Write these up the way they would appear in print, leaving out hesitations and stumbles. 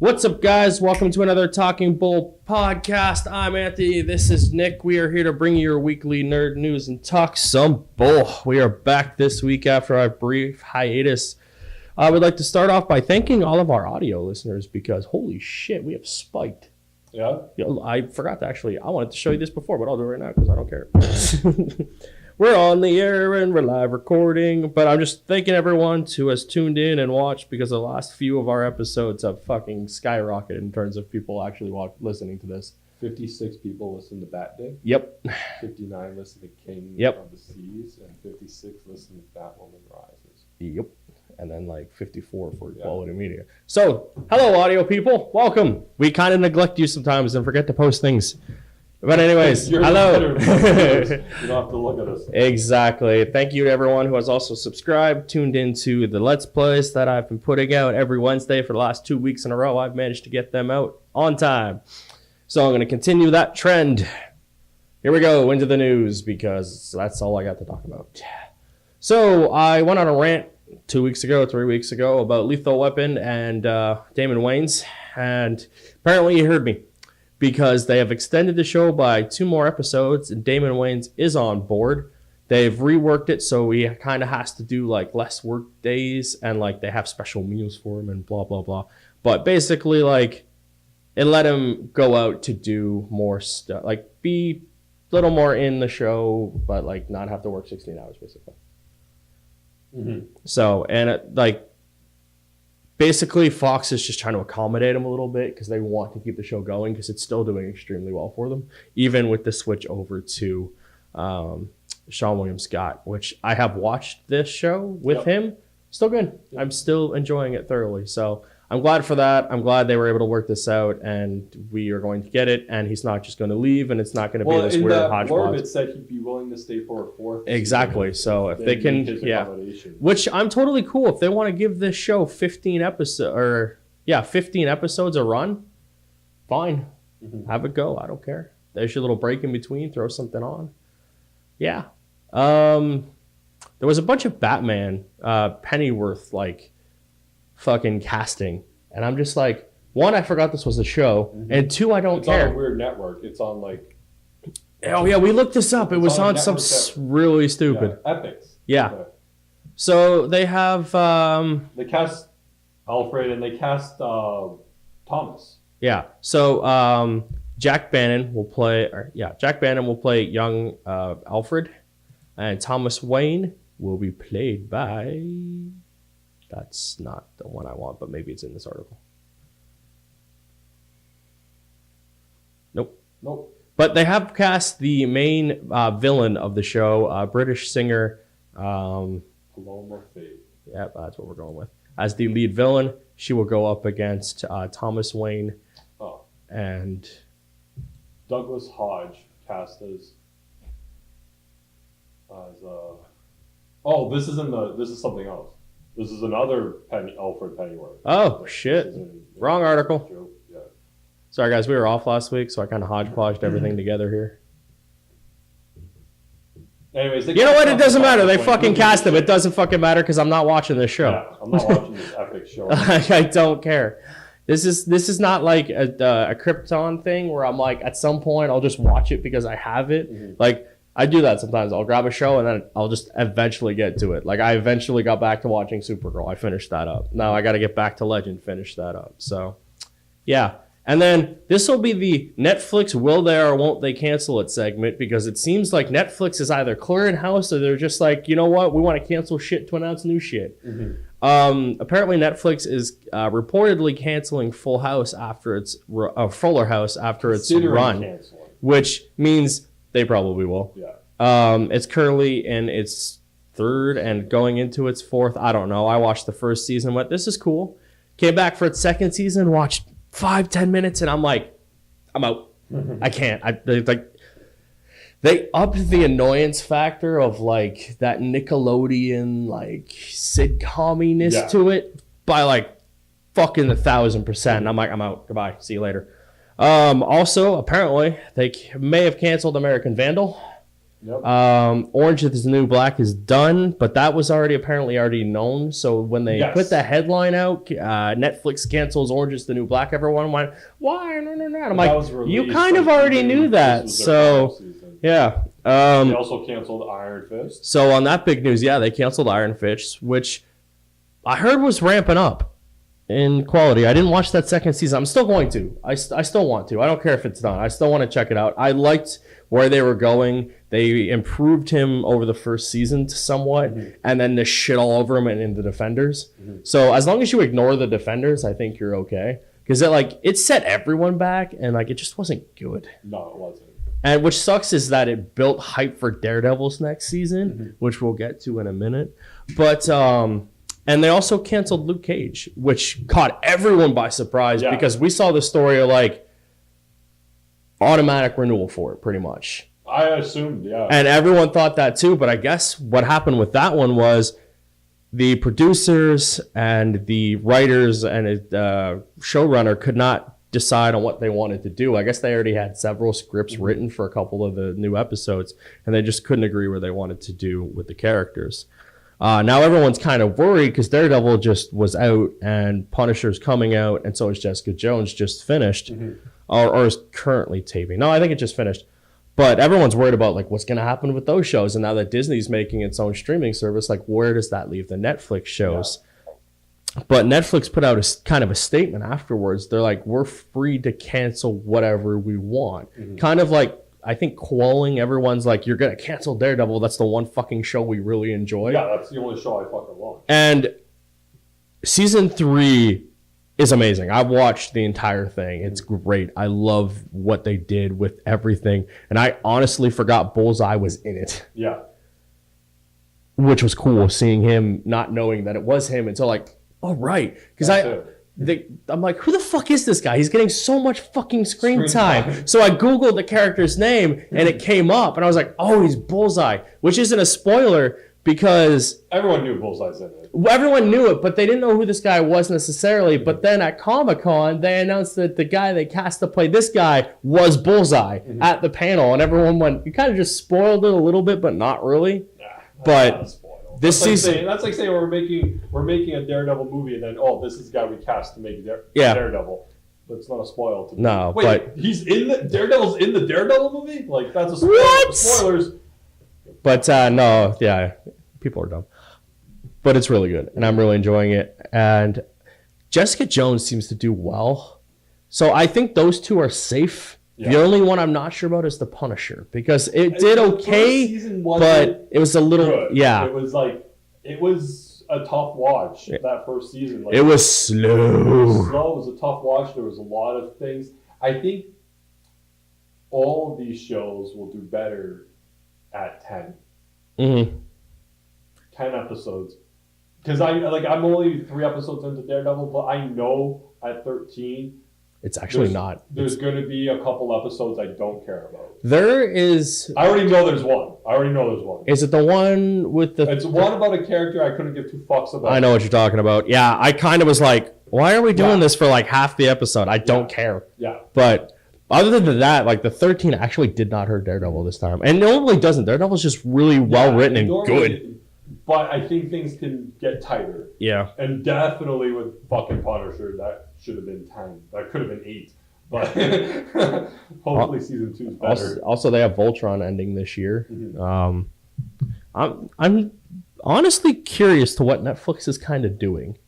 What's up, guys? Welcome to another Talking Bull podcast. I'm Anthony. This is Nick. We are here to bring you your weekly nerd news and talk some bull. We are back this week after our brief hiatus. I would like to start off by thanking all of our audio listeners because holy shit, we have spiked. Yeah? I forgot to actually, I wanted to show you this before, but I'll do it right now because I don't care. We're on the air and we're live recording, but I'm just thanking everyone who has tuned in and watched because the last few of our episodes have fucking skyrocketed in terms of people actually listening to this. 56 people listen to Bat Day. Yep. 59 listen to King of the Seas, and 56 listen to Batwoman Rises. Yep. And then like 54 for quality media. So, hello audio people. Welcome. We kind of neglect you sometimes and forget to post things. But anyways, hello. You don't have to look at us. Exactly. Thank you to everyone who has also subscribed, tuned into the Let's Plays that I've been putting out every Wednesday for the last 2 weeks in a row. I've managed to get them out on time. So I'm going to continue that trend. Here we go into the news because that's all I got to talk about. So I went on a rant 3 weeks ago about Lethal Weapon and Damon Wayans. And apparently you heard me. Because they have extended the show by 2 more episodes and Damon Wayans is on board. They've reworked it so he kind of has to do like less work days and like they have special meals for him and blah, blah, blah. But basically like it let him go out to do more stuff, like be a little more in the show, but like not have to work 16 hours basically. Mm-hmm. So, and it, like, basically, Fox is just trying to accommodate them a little bit because they want to keep the show going because it's still doing extremely well for them, even with the switch over to Sean William Scott, which I have watched this show with him. Still good. I'm still enjoying it thoroughly. So I'm glad for that. I'm glad they were able to work this out, and we are going to get it, and he's not just going to leave, and it's not going to be this weird hodgepodge. Well, in that blurb, it said he'd be willing to stay for a 4th Exactly. So if they can, which I'm totally cool. If they want to give this show 15 episodes a run, fine. Mm-hmm. Have it go. I don't care. There's your little break in between. Throw something on. Yeah. There was a bunch of Batman Pennyworth like fucking casting, and I'm just like, 1, I forgot this was a show, and 2, I don't care. It's on a weird network. It's on like. Oh yeah, we looked this up. It was on some really stupid. Yeah, Epics. Yeah. Okay. So they have. They cast Alfred and they cast Thomas. Yeah. So Jack Bannon will play. Young Alfred, and Thomas Wayne will be played by. That's not the one I want, but maybe it's in this article. Nope. But they have cast the main villain of the show, British singer. Paloma Faith. Yeah, that's what we're going with. As the lead villain, she will go up against Thomas Wayne. And Douglas Hodge cast as this is something else. This is another Alfred Pennyworth. Oh, shit. Wrong article. Yeah. Sorry, guys. We were off last week, so I kind of hodgepodged everything together here. Anyways, you know what? It doesn't matter. They fucking cast him. It doesn't fucking matter because I'm not watching this show. Yeah, I'm not watching this epic show. I don't care. This is not like a Krypton thing where I'm like, at some point, I'll just watch it because I have it. Mm-hmm. Like, I do that sometimes. I'll grab a show and then I'll just eventually get to it. Like I eventually got back to watching Supergirl. I finished that up. Now I got to get back to Legend, finish that up. So, yeah. And then this will be the Netflix will they or won't they cancel it segment because it seems like Netflix is either clearing house or they're just like, you know what? We want to cancel shit to announce new shit. Mm-hmm. Apparently Netflix is reportedly canceling Fuller House after its run, which means they probably will. Yeah. It's currently in its 3rd and going into its 4th. I don't know. I watched the 1st season. Went, this is cool. Came back for its 2nd season. Watched 5-10 minutes, and I'm like, I'm out. I can't. They upped the annoyance factor of like that Nickelodeon like sitcominess to it by like fucking 1,000%. I'm like, I'm out. Goodbye. See you later. Also, apparently, they may have canceled American Vandal. Yep. Orange is the New Black is done, but that was apparently already known. So when they put the headline out, Netflix cancels Orange is the New Black, everyone went, why? No. And I'm like, you kind of already knew that. So, yeah. They also canceled Iron Fist. So on that big news, they canceled Iron Fist, which I heard was ramping up in quality. I didn't watch that second season. I'm still going to. I still want to. I don't care if it's done. I still want to check it out. I liked where they were going. They improved him over the first season somewhat, and then the shit all over him and in the Defenders. So as long as you ignore the Defenders, I think you're okay. Because it set everyone back, and it just wasn't good. No, it wasn't. And which sucks is that it built hype for Daredevil's next season, which we'll get to in a minute. But and they also canceled Luke Cage, which caught everyone by surprise because we saw the story of automatic renewal for it, pretty much. I assumed, yeah. And everyone thought that too, but I guess what happened with that one was the producers and the writers and showrunner could not decide on what they wanted to do. I guess they already had several scripts written for a couple of the new episodes, and they just couldn't agree what they wanted to do with the characters. Now everyone's kind of worried because Daredevil just was out and Punisher's coming out, and so is Jessica Jones, just finished or is currently taping. No, I think it just finished. But everyone's worried about what's going to happen with those shows. And now that Disney's making its own streaming service, where does that leave the Netflix shows? Yeah. But Netflix put out a kind of a statement afterwards. They're like, we're free to cancel whatever we want. Kind of I think quelling everyone's you're going to cancel Daredevil. That's the one fucking show we really enjoy. Yeah, that's the only show I fucking watch. And season 3 is amazing. I've watched the entire thing. It's great. I love what they did with everything. And I honestly forgot Bullseye was in it. Yeah. Which was cool, seeing him, not knowing that it was him until oh, right. Because I'm like, who the fuck is this guy? He's getting so much fucking screen time. So I Googled the character's name and it came up. And I was like, oh, he's Bullseye. Which isn't a spoiler because everyone knew Bullseye's in it. Everyone knew it, but they didn't know who this guy was necessarily. But then at Comic-Con, they announced that the guy they cast to play this guy was Bullseye at the panel. And everyone went, you kind of just spoiled it a little bit, but not really. Yeah, but this season... That's like saying we're making a Daredevil movie and then, this is the guy we cast to make Daredevil. But it's not a spoil to me. No, wait, but... Daredevil's in the Daredevil movie? That's a spoiler. What? Spoilers. But no, yeah, people are dumb. But it's really good, and I'm really enjoying it. And Jessica Jones seems to do well. So I think those two are safe. Yeah. The only one I'm not sure about is the Punisher, because it did okay, but it was a little... Good. Yeah. It was a tough watch, that first season. It was slow. It was a tough watch. There was a lot of things. I think all of these shows will do better at 10. 10 episodes. Because I'm only 3 episodes into Daredevil, but I know at 13 it's actually not. There's going to be a couple episodes I don't care about. There is... I already know there's one. Is it the one with the... It's one about a character I couldn't give 2 fucks about. I know what you're talking about. Yeah, I kind of was like, why are we doing this for half the episode? I don't care. Yeah. But... other than that, the 13 actually did not hurt Daredevil this time. And normally doesn't. Daredevil's just really well-written and good. But I think things can get tighter. Yeah. And definitely with fucking Punisher, that should have been 10. That could have been 8. But hopefully season 2 is better. Also, they have Voltron ending this year. I'm honestly curious to what Netflix is kind of doing.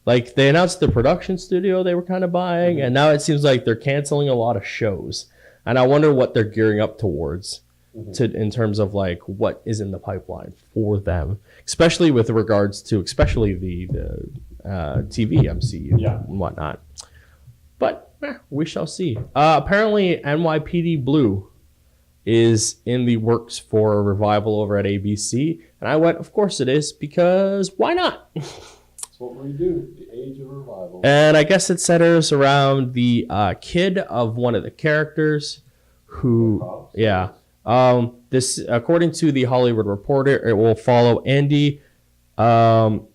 They announced the production studio they were kind of buying, and now it seems like they're canceling a lot of shows. And I wonder what they're gearing up towards in terms of what is in the pipeline for them, especially with regards to the TV MCU and whatnot. But we shall see. Apparently, NYPD Blue is in the works for a revival over at ABC. And I went, of course it is, because why not? That's what we do, the age of revival. And I guess it centers around the kid of one of the characters who, this, according to the Hollywood Reporter, it will follow Andy Horowitz's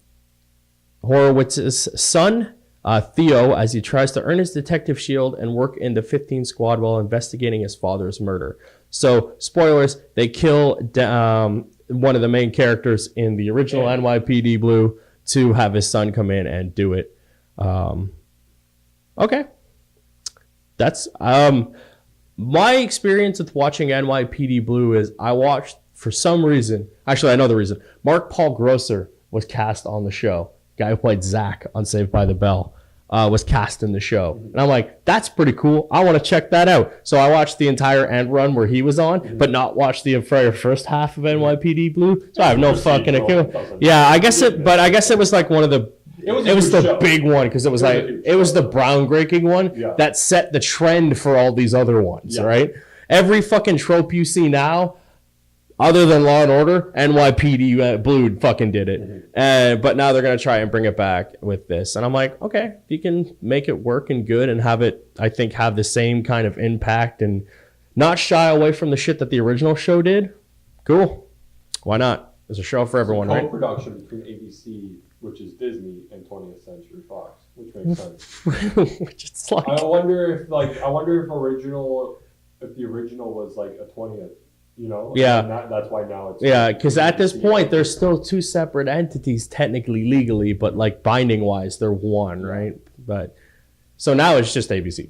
son, Theo, as he tries to earn his detective shield and work in the 15 squad while investigating his father's murder. So, spoilers, they kill one of the main characters in the original NYPD Blue to have his son come in and do it. Okay. That's my experience with watching NYPD Blue is I watched, for some reason, actually I know the reason, Mark Paul Grosser was cast on the show. Guy who played Zach on Saved by the Bell was cast in the show. And I'm like, that's pretty cool. I want to check that out. So I watched the entire end run where he was on, but not watched the entire first half of NYPD Blue. So I have no fucking clue. Yeah, I guess it was like one of the, it was the big one because it was like, it was the groundbreaking one that set the trend for all these other ones, right? Every fucking trope you see now, other than Law and Order, NYPD Blue fucking did it. But now they're going to try and bring it back with this. And I'm like, okay, if you can make it work and good and have it, I think, have the same kind of impact and not shy away from the shit that the original show did, cool. Why not? There's a show for everyone, right? Co-production between ABC, which is Disney, and 20th Century Fox, which makes sense. Which it's like... I wonder if the original was like a 20th. You know, yeah, that's why now it's because at this point there's still two separate entities technically legally, but like binding wise they're one, right? But so now it's just ABC.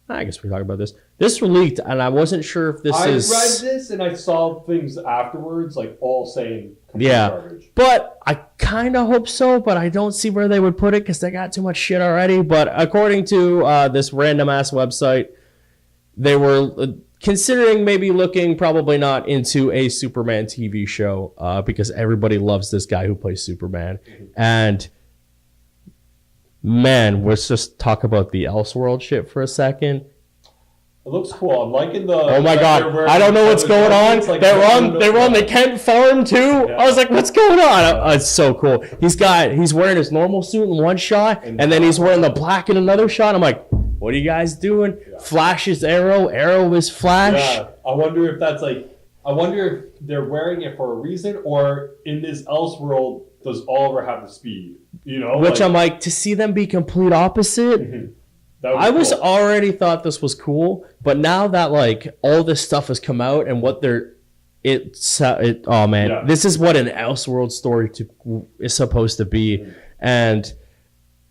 I guess we talk about this. This leaked, and I wasn't sure if this is. I read this and I saw things afterwards, like all saying garbage. But I kind of hope so, but I don't see where they would put it because they got too much shit already. But according to this random ass website, they were considering maybe looking probably not into a Superman TV show because everybody loves this guy who plays Superman. And man, let's just talk about the Elseworld shit for a second. It looks cool. I'm liking the. Oh my god! I don't know what's going on. Like they were on the Kent farm too. Yeah. I was like, "What's going on?" It's so cool. He's wearing his normal suit in one shot, and then he's wearing the black in another shot. I'm like, "What are you guys doing?" Yeah. Flash is Arrow. Arrow is Flash. Yeah. I wonder if that's like. I wonder if they're wearing it for a reason, or in this Elseworld, does Oliver have the speed? You know, which I'm like to see them be complete opposite. Mm-hmm. I was already thought this was cool, but now that like all this stuff has come out and what oh man, this is what an Elseworld story is supposed to be. And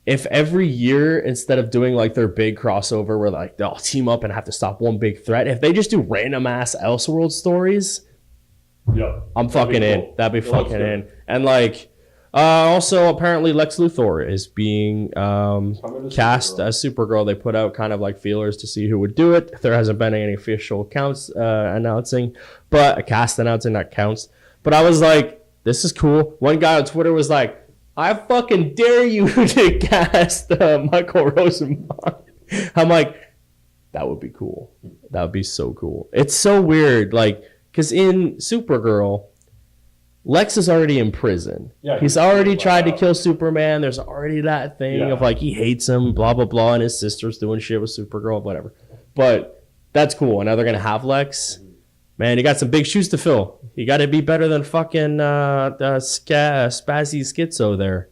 if every year, instead of doing like their big crossover where like they'll team up and have to stop one big threat, if they just do random ass Elseworld stories, I'm fucking in. That'd be fucking in. And like, also, apparently Lex Luthor is being cast as Supergirl. They put out kind of like feelers to see who would do it. There hasn't been any official accounts announcing, but a cast announcing that counts. But I was like, this is cool. One guy on Twitter was like, I fucking dare you to cast Michael Rosenbaum. I'm like, that would be cool. That would be so cool. It's so weird, like, because in Supergirl, Lex is already in prison. Yeah, he's already tried to kill Superman. There's already that thing of like he hates him, blah, blah, blah, and his sister's doing shit with Supergirl, whatever. But that's cool. And now they're going to have Lex. Man, you got some big shoes to fill. You got to be better than fucking Spazzy Schizo there.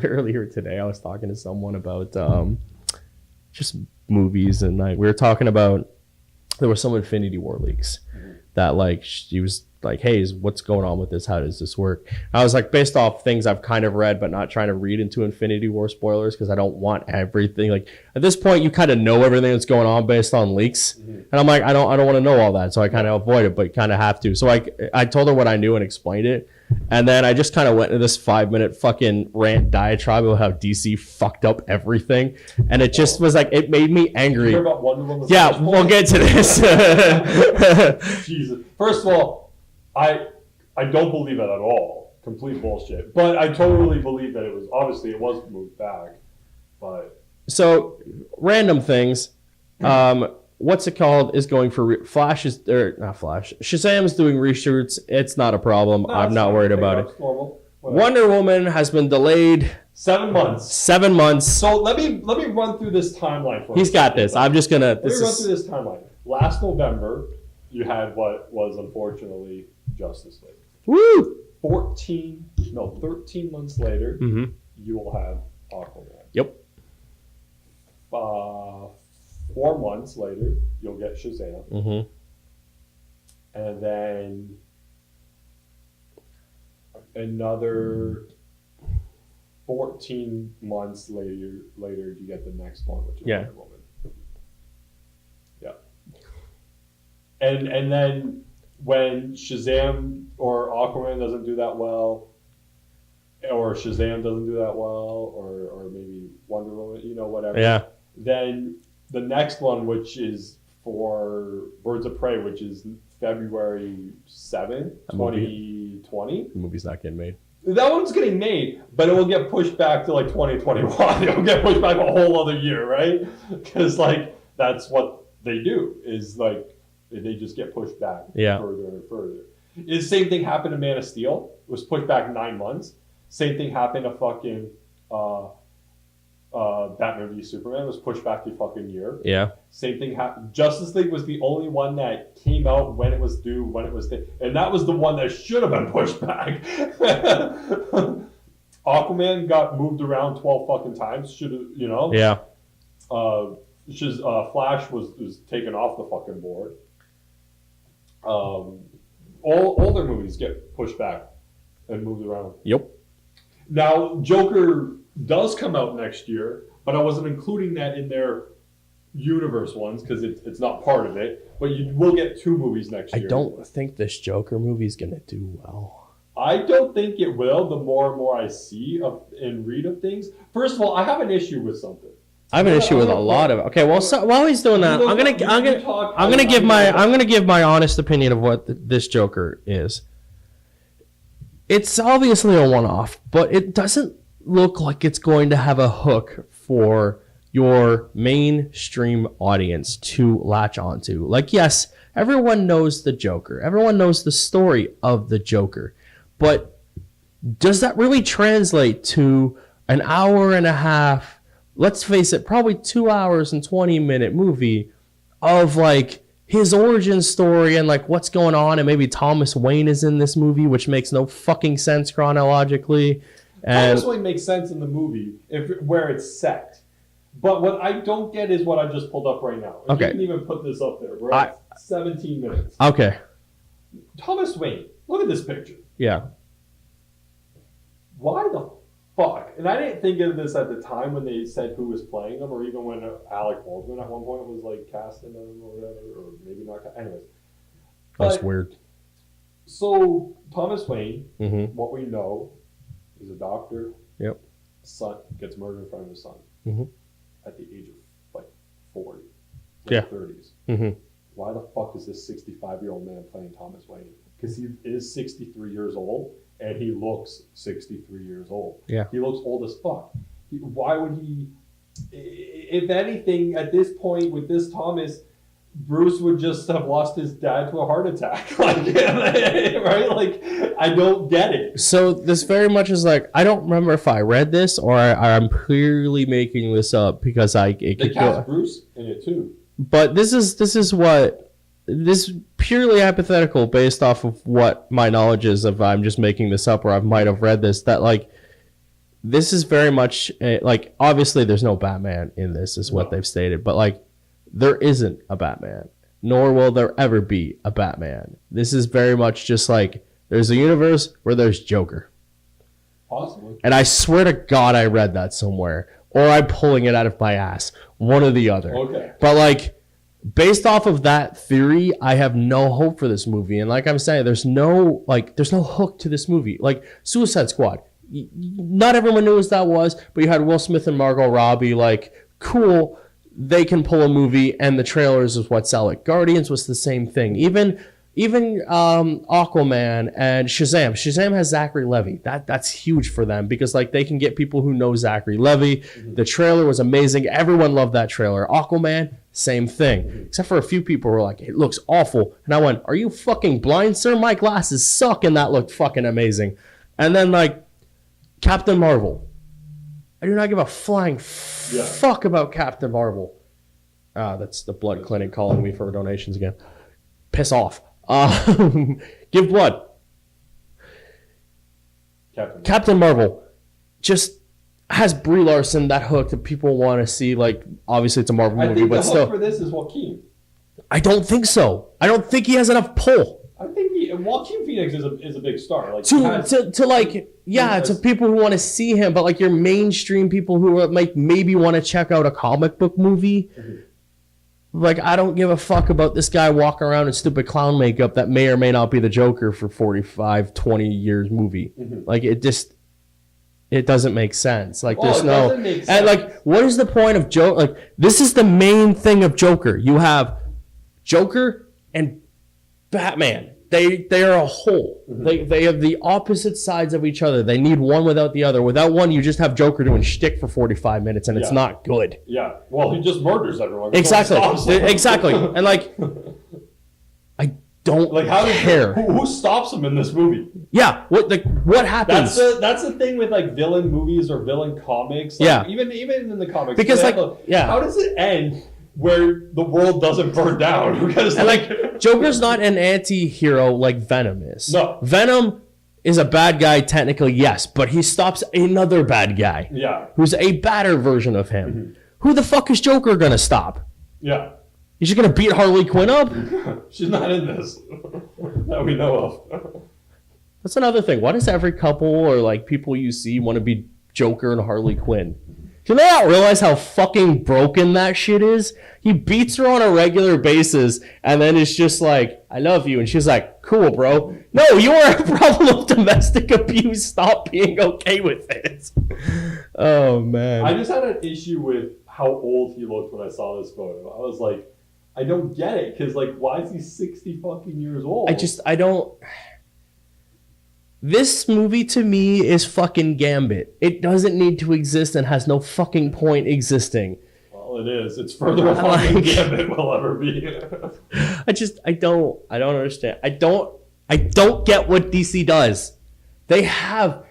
Earlier today, I was talking to someone about just movies, and like we were talking about there were some Infinity War leaks that like she was like, hey, what's going on with this? How does this work? I was like, based off things I've kind of read, but not trying to read into Infinity War spoilers because I don't want everything. Like at this point, you kind of know everything that's going on based on leaks, and I'm like, I don't want to know all that, so I kind of avoid it, but kind of have to. So I told her what I knew and explained it, and then I just kind of went into this 5-minute fucking rant diatribe about how DC fucked up everything, and it just was like it made me angry. You hear about Wonder Woman? Yeah, we'll get to this. Jesus. First of all, I don't believe that at all. Complete bullshit. But I totally believe that it was moved back. But so random things. What's it called? Is going for Flash is not Flash. Shazam's doing reshoots. It's not a problem. No, I'm not worried about it. Wonder Woman has been delayed 7 months. 7 months. So let me run through this timeline for you. He's got this. I'm just gonna. Let me run through this timeline. Last November, you had what was unfortunately Justice League. Woo! 13 months later, you will have Aquaman. Yep. 4 months later, you'll get Shazam. Mm-hmm. And then another 14 months later you get the next one, which is Wonder Woman. Yeah. And then when Shazam or Aquaman doesn't do that well, or Shazam doesn't do that well, or maybe Wonder Woman, whatever. Yeah. Then the next one, which is for Birds of Prey, which is February 7th, 2020. The movie's not getting made. That one's getting made, but it will get pushed back to like 2021. It will get pushed back a whole other year, right? Because that's what they do, is they just get pushed back further and further. The same thing happened to Man of Steel. It was pushed back 9 months. Same thing happened to fucking Batman v Superman. It was pushed back a fucking year. Yeah. Same thing happened. Was the only one that came out when it was due, and that was the one that should have been pushed back. Aquaman got moved around 12 fucking times. Should have, Yeah. Flash was taken off the fucking board. All their movies get pushed back and moved around. Yep. Now, Joker does come out next year, but I wasn't including that in their universe ones because it's not part of it. But you will get 2 movies next year. I don't think this Joker movie's gonna do well. I don't think it will. The more and more I see and read of things. First of all, I have an issue with something. I have an issue with a lot of. Okay, well, while he's doing that, I'm gonna give my honest opinion of what this Joker is. It's obviously a one-off, but it doesn't look like it's going to have a hook for your mainstream audience to latch onto. Yes, everyone knows the Joker. Everyone knows the story of the Joker. But does that really translate to an hour and a half, let's face it, probably 2 hours and 20-minute movie of his origin story and what's going on, and maybe Thomas Wayne is in this movie, which makes no fucking sense chronologically. And Thomas Wayne makes sense in the movie where it's set. But what I don't get is what I just pulled up right now. And you can even put this up there. We're at 17 minutes. Okay. Thomas Wayne. Look at this picture. Yeah. Why the fuck? And I didn't think of this at the time when they said who was playing them, or even when Alec Baldwin at one point was casting them or whatever, or maybe not. Anyways. That's weird. So, Thomas Wayne, mm-hmm. what we know, is a doctor. Yep. Son gets murdered in front of his son. Mm-hmm. At the age of 40, yeah, 30s. Mm-hmm. Why the fuck is this 65-year-old man playing Thomas Wayne? Because he is 63 years old and he looks 63 years old. Yeah, he looks old as fuck. Why would he? If anything, at this point with this Thomas, Bruce would just have lost his dad to a heart attack. Right? I don't get it. So this very much is I don't remember if I read this or I'm purely making this up because they cast Bruce in it too. But this is purely hypothetical based off of what my knowledge is of. I'm just making this up or I might have read this that this is very much obviously there's no Batman in this is what they've stated, but there isn't a Batman, nor will there ever be a Batman. This is very much just there's a universe where there's Joker. Possibly. And I swear to God I read that somewhere. Or I'm pulling it out of my ass. One or the other. Okay. But based off of that theory, I have no hope for this movie. And like I'm saying, there's no hook to this movie. Suicide Squad. Not everyone knew what that was, but you had Will Smith and Margot Robbie. Cool. They can pull a movie, and the trailers is what sell it. Guardians was the same thing. Even Aquaman and Shazam. Shazam has Zachary Levi. That's huge for them because they can get people who know Zachary Levi. Mm-hmm. The trailer was amazing. Everyone loved that trailer. Aquaman, same thing. Mm-hmm. Except for a few people who were it looks awful. And I went, are you fucking blind, sir? My glasses suck, and that looked fucking amazing. And then Captain Marvel. I do not give a flying fuck about Captain Marvel. That's the blood clinic calling me for donations again. Piss off. Give blood. Captain Marvel. Just has Brie Larson that hook that people want to see. Like, obviously it's a Marvel movie, but still. I think the hook for this is Joaquin. I don't think so. I don't think he has enough pull. I think Joaquin Phoenix is a big star. Like to people who want to see him, but like your mainstream people who like maybe want to check out a comic book movie. Mm-hmm. Like, I don't give a fuck about this guy walking around in stupid clown makeup that may or may not be the Joker for 45, 20 years movie. Mm-hmm. Like, it doesn't make sense. Like, there's no... And, like, what is the point of Joker? Like, this is the main thing of Joker. You have Joker and Batman. They are a whole. Mm-hmm. They have the opposite sides of each other. They need one without the other. Without one, you just have Joker doing shtick for 45 minutes, and it's not good. Yeah. Well, he just murders everyone. Exactly. Exactly. And like, I don't care. Who stops him in this movie? Yeah. What happens? That's the thing with like villain movies or villain comics. Like, even in the comics. Because how does it end where the world doesn't burn down? Because Joker's not an anti-hero like Venom is. No. Venom is a bad guy technically, yes, but he stops another bad guy. Yeah. Who's a badder version of him. Mm-hmm. Who the fuck is Joker gonna stop? Yeah. He's just gonna beat Harley Quinn up? She's not in this. That we know of. That's another thing. Why does every couple or like people you see want to be Joker and Harley Quinn? Do they not realize how fucking broken that shit is? He beats her on a regular basis and then it's just like, I love you. And she's like, cool, bro. No, you are a problem of domestic abuse. Stop being okay with it. Oh, man. I just had an issue with how old he looked when I saw this photo. I was like, I don't get it. Because, like, why is he 60 fucking years old? I don't... This movie to me is fucking Gambit. It doesn't need to exist and has no fucking point existing. Well, it is. It's further along than Gambit will ever be. I don't understand. I don't get what DC does. They have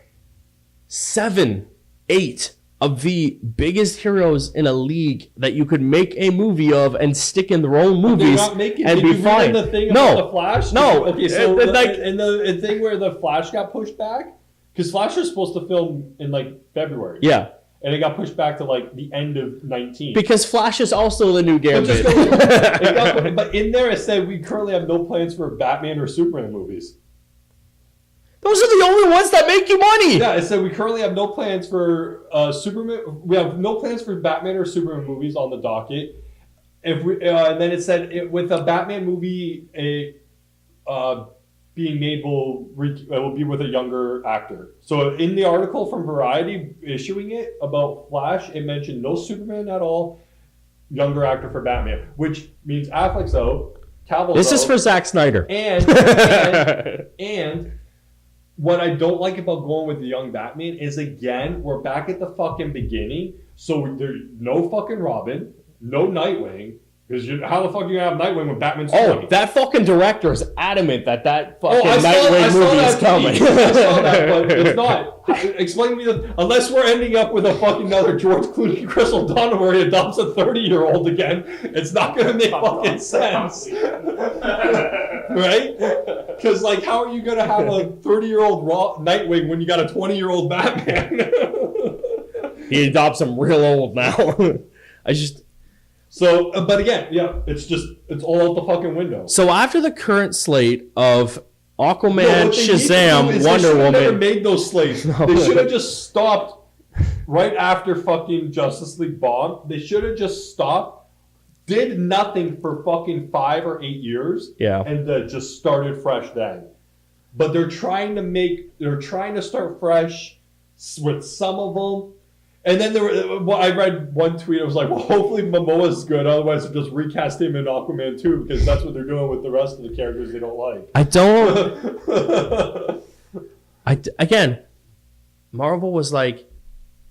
7, 8 of the biggest heroes in a league that you could make a movie of and stick in their own movies and be fine. The thing about the Flash? No. Okay, so the thing where the Flash got pushed back, because Flash was supposed to film in like February. Yeah. And it got pushed back to like the end of 19. Because Flash is also the new Gambit. But in there it said we currently have no plans for Batman or Superman movies. Those are the only ones that make you money. Yeah, it said we currently have no plans for Superman. We have no plans for Batman or Superman movies on the docket. And then it said with a Batman movie being made will be with a younger actor. So in the article from Variety issuing it about Flash, it mentioned no Superman at all, younger actor for Batman, which means Affleck's out, Cavill's This is for Zack Snyder. And what I don't like about going with the young Batman is, again, we're back at the fucking beginning. So there's no fucking Robin, no Nightwing. Because how the fuck are you going to have Nightwing when Batman's 20? That fucking director is adamant that fucking Nightwing movie is coming. I saw that, but it's not. Explain to me unless we're ending up with a fucking another George Clooney Crystal Dawn where he adopts a 30-year-old again, it's not going to make fucking sense. Right? Because, like, how are you going to have a 30-year-old Nightwing when you got a 20-year-old Batman? He adopts him real old now. So, but again, yeah, it's all out the fucking window. So after the current slate of Aquaman, Shazam, Wonder Woman... They never made those slates. No. They should have just stopped right after fucking Justice League bombed. They should have just stopped, did nothing for fucking 5 or 8 years, and just started fresh then. But they're trying to start fresh with some of them. And then I read one tweet. It was like, well, hopefully Momoa's good. Otherwise, they'll just recast him in Aquaman 2 because that's what they're doing with the rest of the characters they don't like. Again, Marvel was like,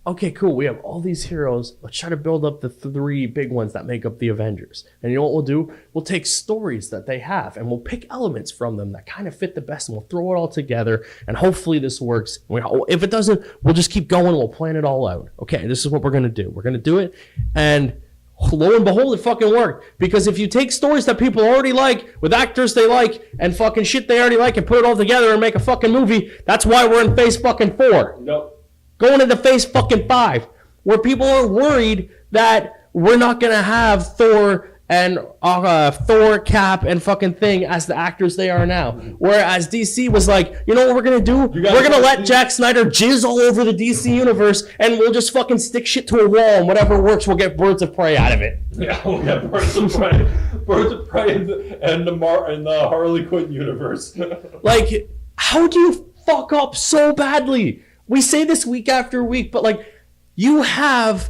okay, cool. We have all these heroes. Let's try to build up the 3 big ones that make up the Avengers. And you know what we'll do? We'll take stories that they have and we'll pick elements from them that kind of fit the best and we'll throw it all together. And hopefully this works. If it doesn't, we'll just keep going. We'll plan it all out. Okay, this is what we're going to do. We're going to do it. And lo and behold, it fucking worked. Because if you take stories that people already like, with actors they like, and fucking shit they already like, and put it all together and make a fucking movie, that's why we're in phase fucking 4. Nope. going into phase fucking 5, where people are worried that we're not going to have Thor and Thor, Cap, and fucking Thing as the actors they are now. Whereas DC was like, you know what we're going to do? We're going to let Zack Snyder jizz all over the DC universe, and we'll just fucking stick shit to a wall, and whatever works, we'll get Birds of Prey out of it. Yeah, we'll get Birds of Prey. Birds of Prey and the Harley Quinn universe. Like, how do you fuck up so badly? We say this week after week, but like, you have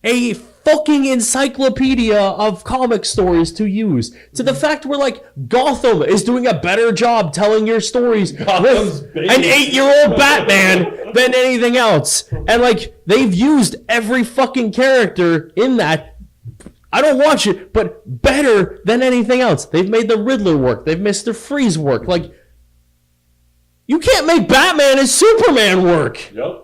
a fucking encyclopedia of comic stories to use, to the fact where like Gotham is doing a better job telling your stories with an 8-year-old Batman than anything else. And like, they've used every fucking character in that. I don't watch it, but better than anything else. They've made the Riddler work. They've made Mr. Freeze work. Like, you can't make Batman and Superman work. Yep.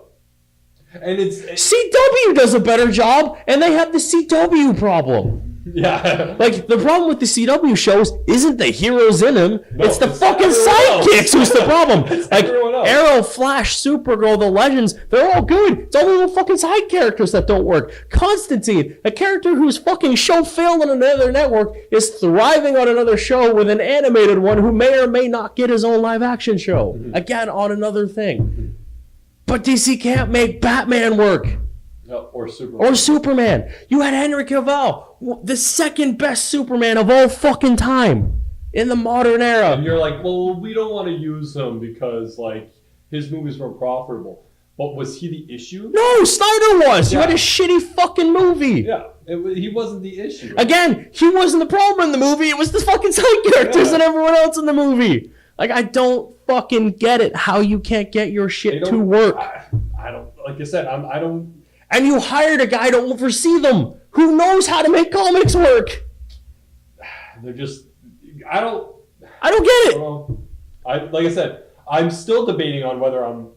And it's CW does a better job, and they have the CW problem. Yeah. Like, the problem with the CW shows isn't the heroes in them, it's the fucking sidekicks who's the problem. Like, Arrow, Flash, Supergirl, the Legends, they're all good. It's all the little fucking side characters that don't work. Constantine, a character whose fucking show failed on another network, is thriving on another show with an animated one who may or may not get his own live action show. Again, on another thing. But DC can't make Batman work. No, or Superman. Or Superman. You had Henry Cavill, the second best Superman of all fucking time in the modern era. And you're like, well, we don't want to use him because like his movies were profitable. But was he the issue? No, Snyder was. Yeah. You had a shitty fucking movie. Yeah, he wasn't the issue. Again, he wasn't the problem in the movie. It was the fucking side characters and everyone else in the movie. Like, I don't fucking get it how you can't get your shit to work. I don't, like I said, I don't. And you hired a guy to oversee them who knows how to make comics work. They're just, I don't get it. Like I said, I'm still debating on whether I'm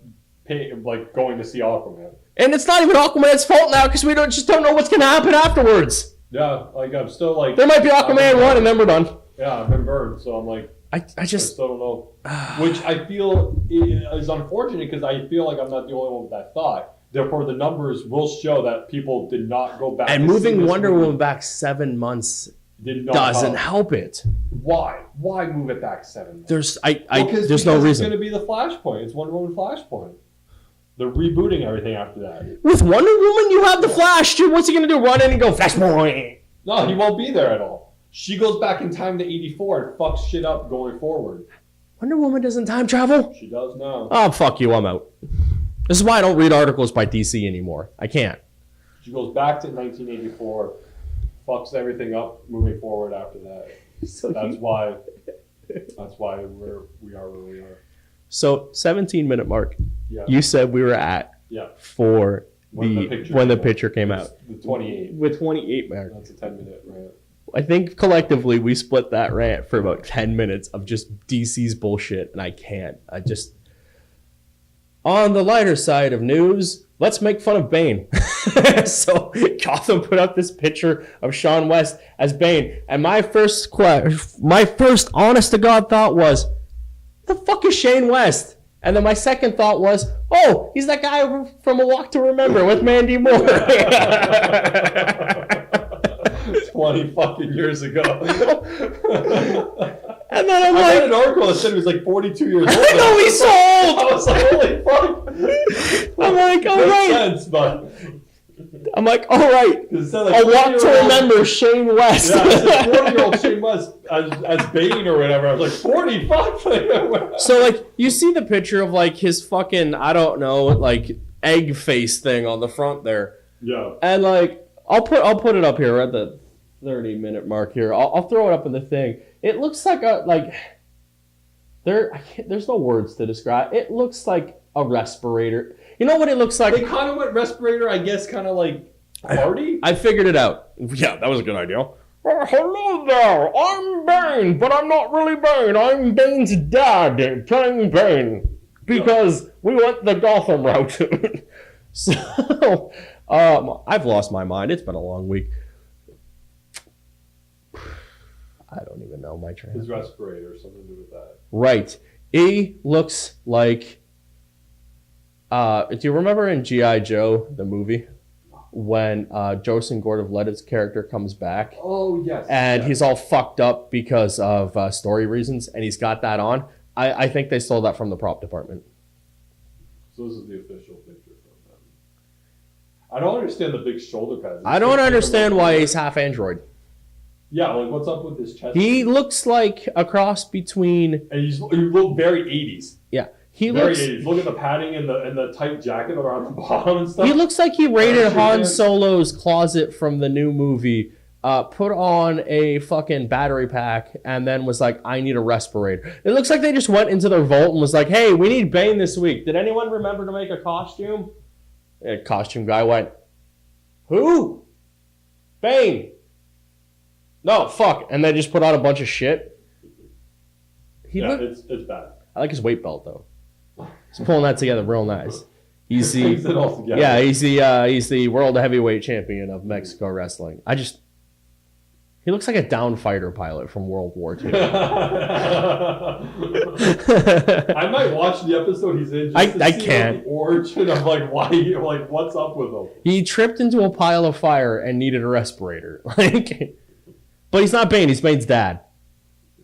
going to see Aquaman. And it's not even Aquaman's fault now because we just don't know what's going to happen afterwards. Yeah, like I'm still like. There might be Aquaman 1 and then we're done. Yeah, I've been burned, so I'm like. I just still don't know. Which I feel is unfortunate because I feel like I'm not the only one with that thought. Therefore, the numbers will show that people did not go back. And moving Wonder Woman back 7 months doesn't help it. Why? Why move it back 7 months? There's no reason. It's going to be the Flashpoint. It's Wonder Woman Flashpoint. They're rebooting everything after that. With Wonder Woman, you have the Flash. Dude, what's he going to do? Run in and go, Flashpoint? No, he won't be there at all. She goes back in time to 84 and fucks shit up going forward. Wonder Woman doesn't time travel? She does now. Oh, fuck you. I'm out. This is why I don't read articles by DC anymore. I can't. She goes back to 1984, fucks everything up moving forward after that. So that's why we are where we are. So, 17-minute mark. Yeah. You said we were at for when the picture came out. The 28. With 28 mark. That's a 10-minute rant. I think collectively we split that rant for about 10 minutes of just DC's bullshit, and I can't. On the lighter side of news, let's make fun of Bane. So Gotham put up this picture of Sean West as Bane, and my first honest to God thought was, the fuck is Shane West? And then my second thought was, oh, he's that guy from A Walk to Remember with Mandy Moore. 20 fucking years ago. And then I'm I like, read an article that said he was like 42 years old. I know he's so old. I was like, holy fuck. I'm like, all right. Makes sense, but. I'm like, all right. Like A Walk to Remember Shane West. Yeah, it's like 40-year-old Shane West as Bane or whatever. I was like, 40, fuck. So, like, you see the picture of, like, his fucking, I don't know, like, egg face thing on the front there. Yeah. And, like, I'll put it up here at the 30-minute mark here. I'll throw it up in the thing. It looks like there's no words to describe. It looks like a respirator. You know what it looks like? They kind of went respirator, I guess, kind of like party. I figured it out. Yeah, that was a good idea. Hello there, I'm Bane, but I'm not really Bane. I'm Bane's dad playing Bane because we went the Gotham route. So, I've lost my mind. It's been a long week. I don't even know my train. His respirator, something to do with that. Right. He looks like Do you remember in G.I. Joe, the movie, when Joseph Gordon-Levitt's character comes back? Oh, yes. And he's all fucked up because of story reasons, and he's got that on. I think they stole that from the prop department. So this is the official picture from them. I don't understand the big shoulder pads. I don't understand why he's half android. Yeah, like what's up with his chest? He looks like a cross between... And he look very 80s. Yeah. Very 80s. Look at the padding and the tight jacket around the bottom and stuff. He looks like he raided Han Solo's closet from the new movie, put on a fucking battery pack, and then was like, I need a respirator. It looks like they just went into their vault and was like, hey, we need Bane this week. Did anyone remember to make a costume? A costume guy went, who? Bane. No, fuck. And they just put on a bunch of shit. It's bad. I like his weight belt, though. He's pulling that together real nice. He's the, Brings it all together. yeah, he's the world heavyweight champion of Mexico wrestling. He looks like a down fighter pilot from World War II. I might watch the episode he's in. Just to see can't. The origin of why, what's up with him. He tripped into a pile of fire and needed a respirator. But he's not Bane. He's Bane's dad.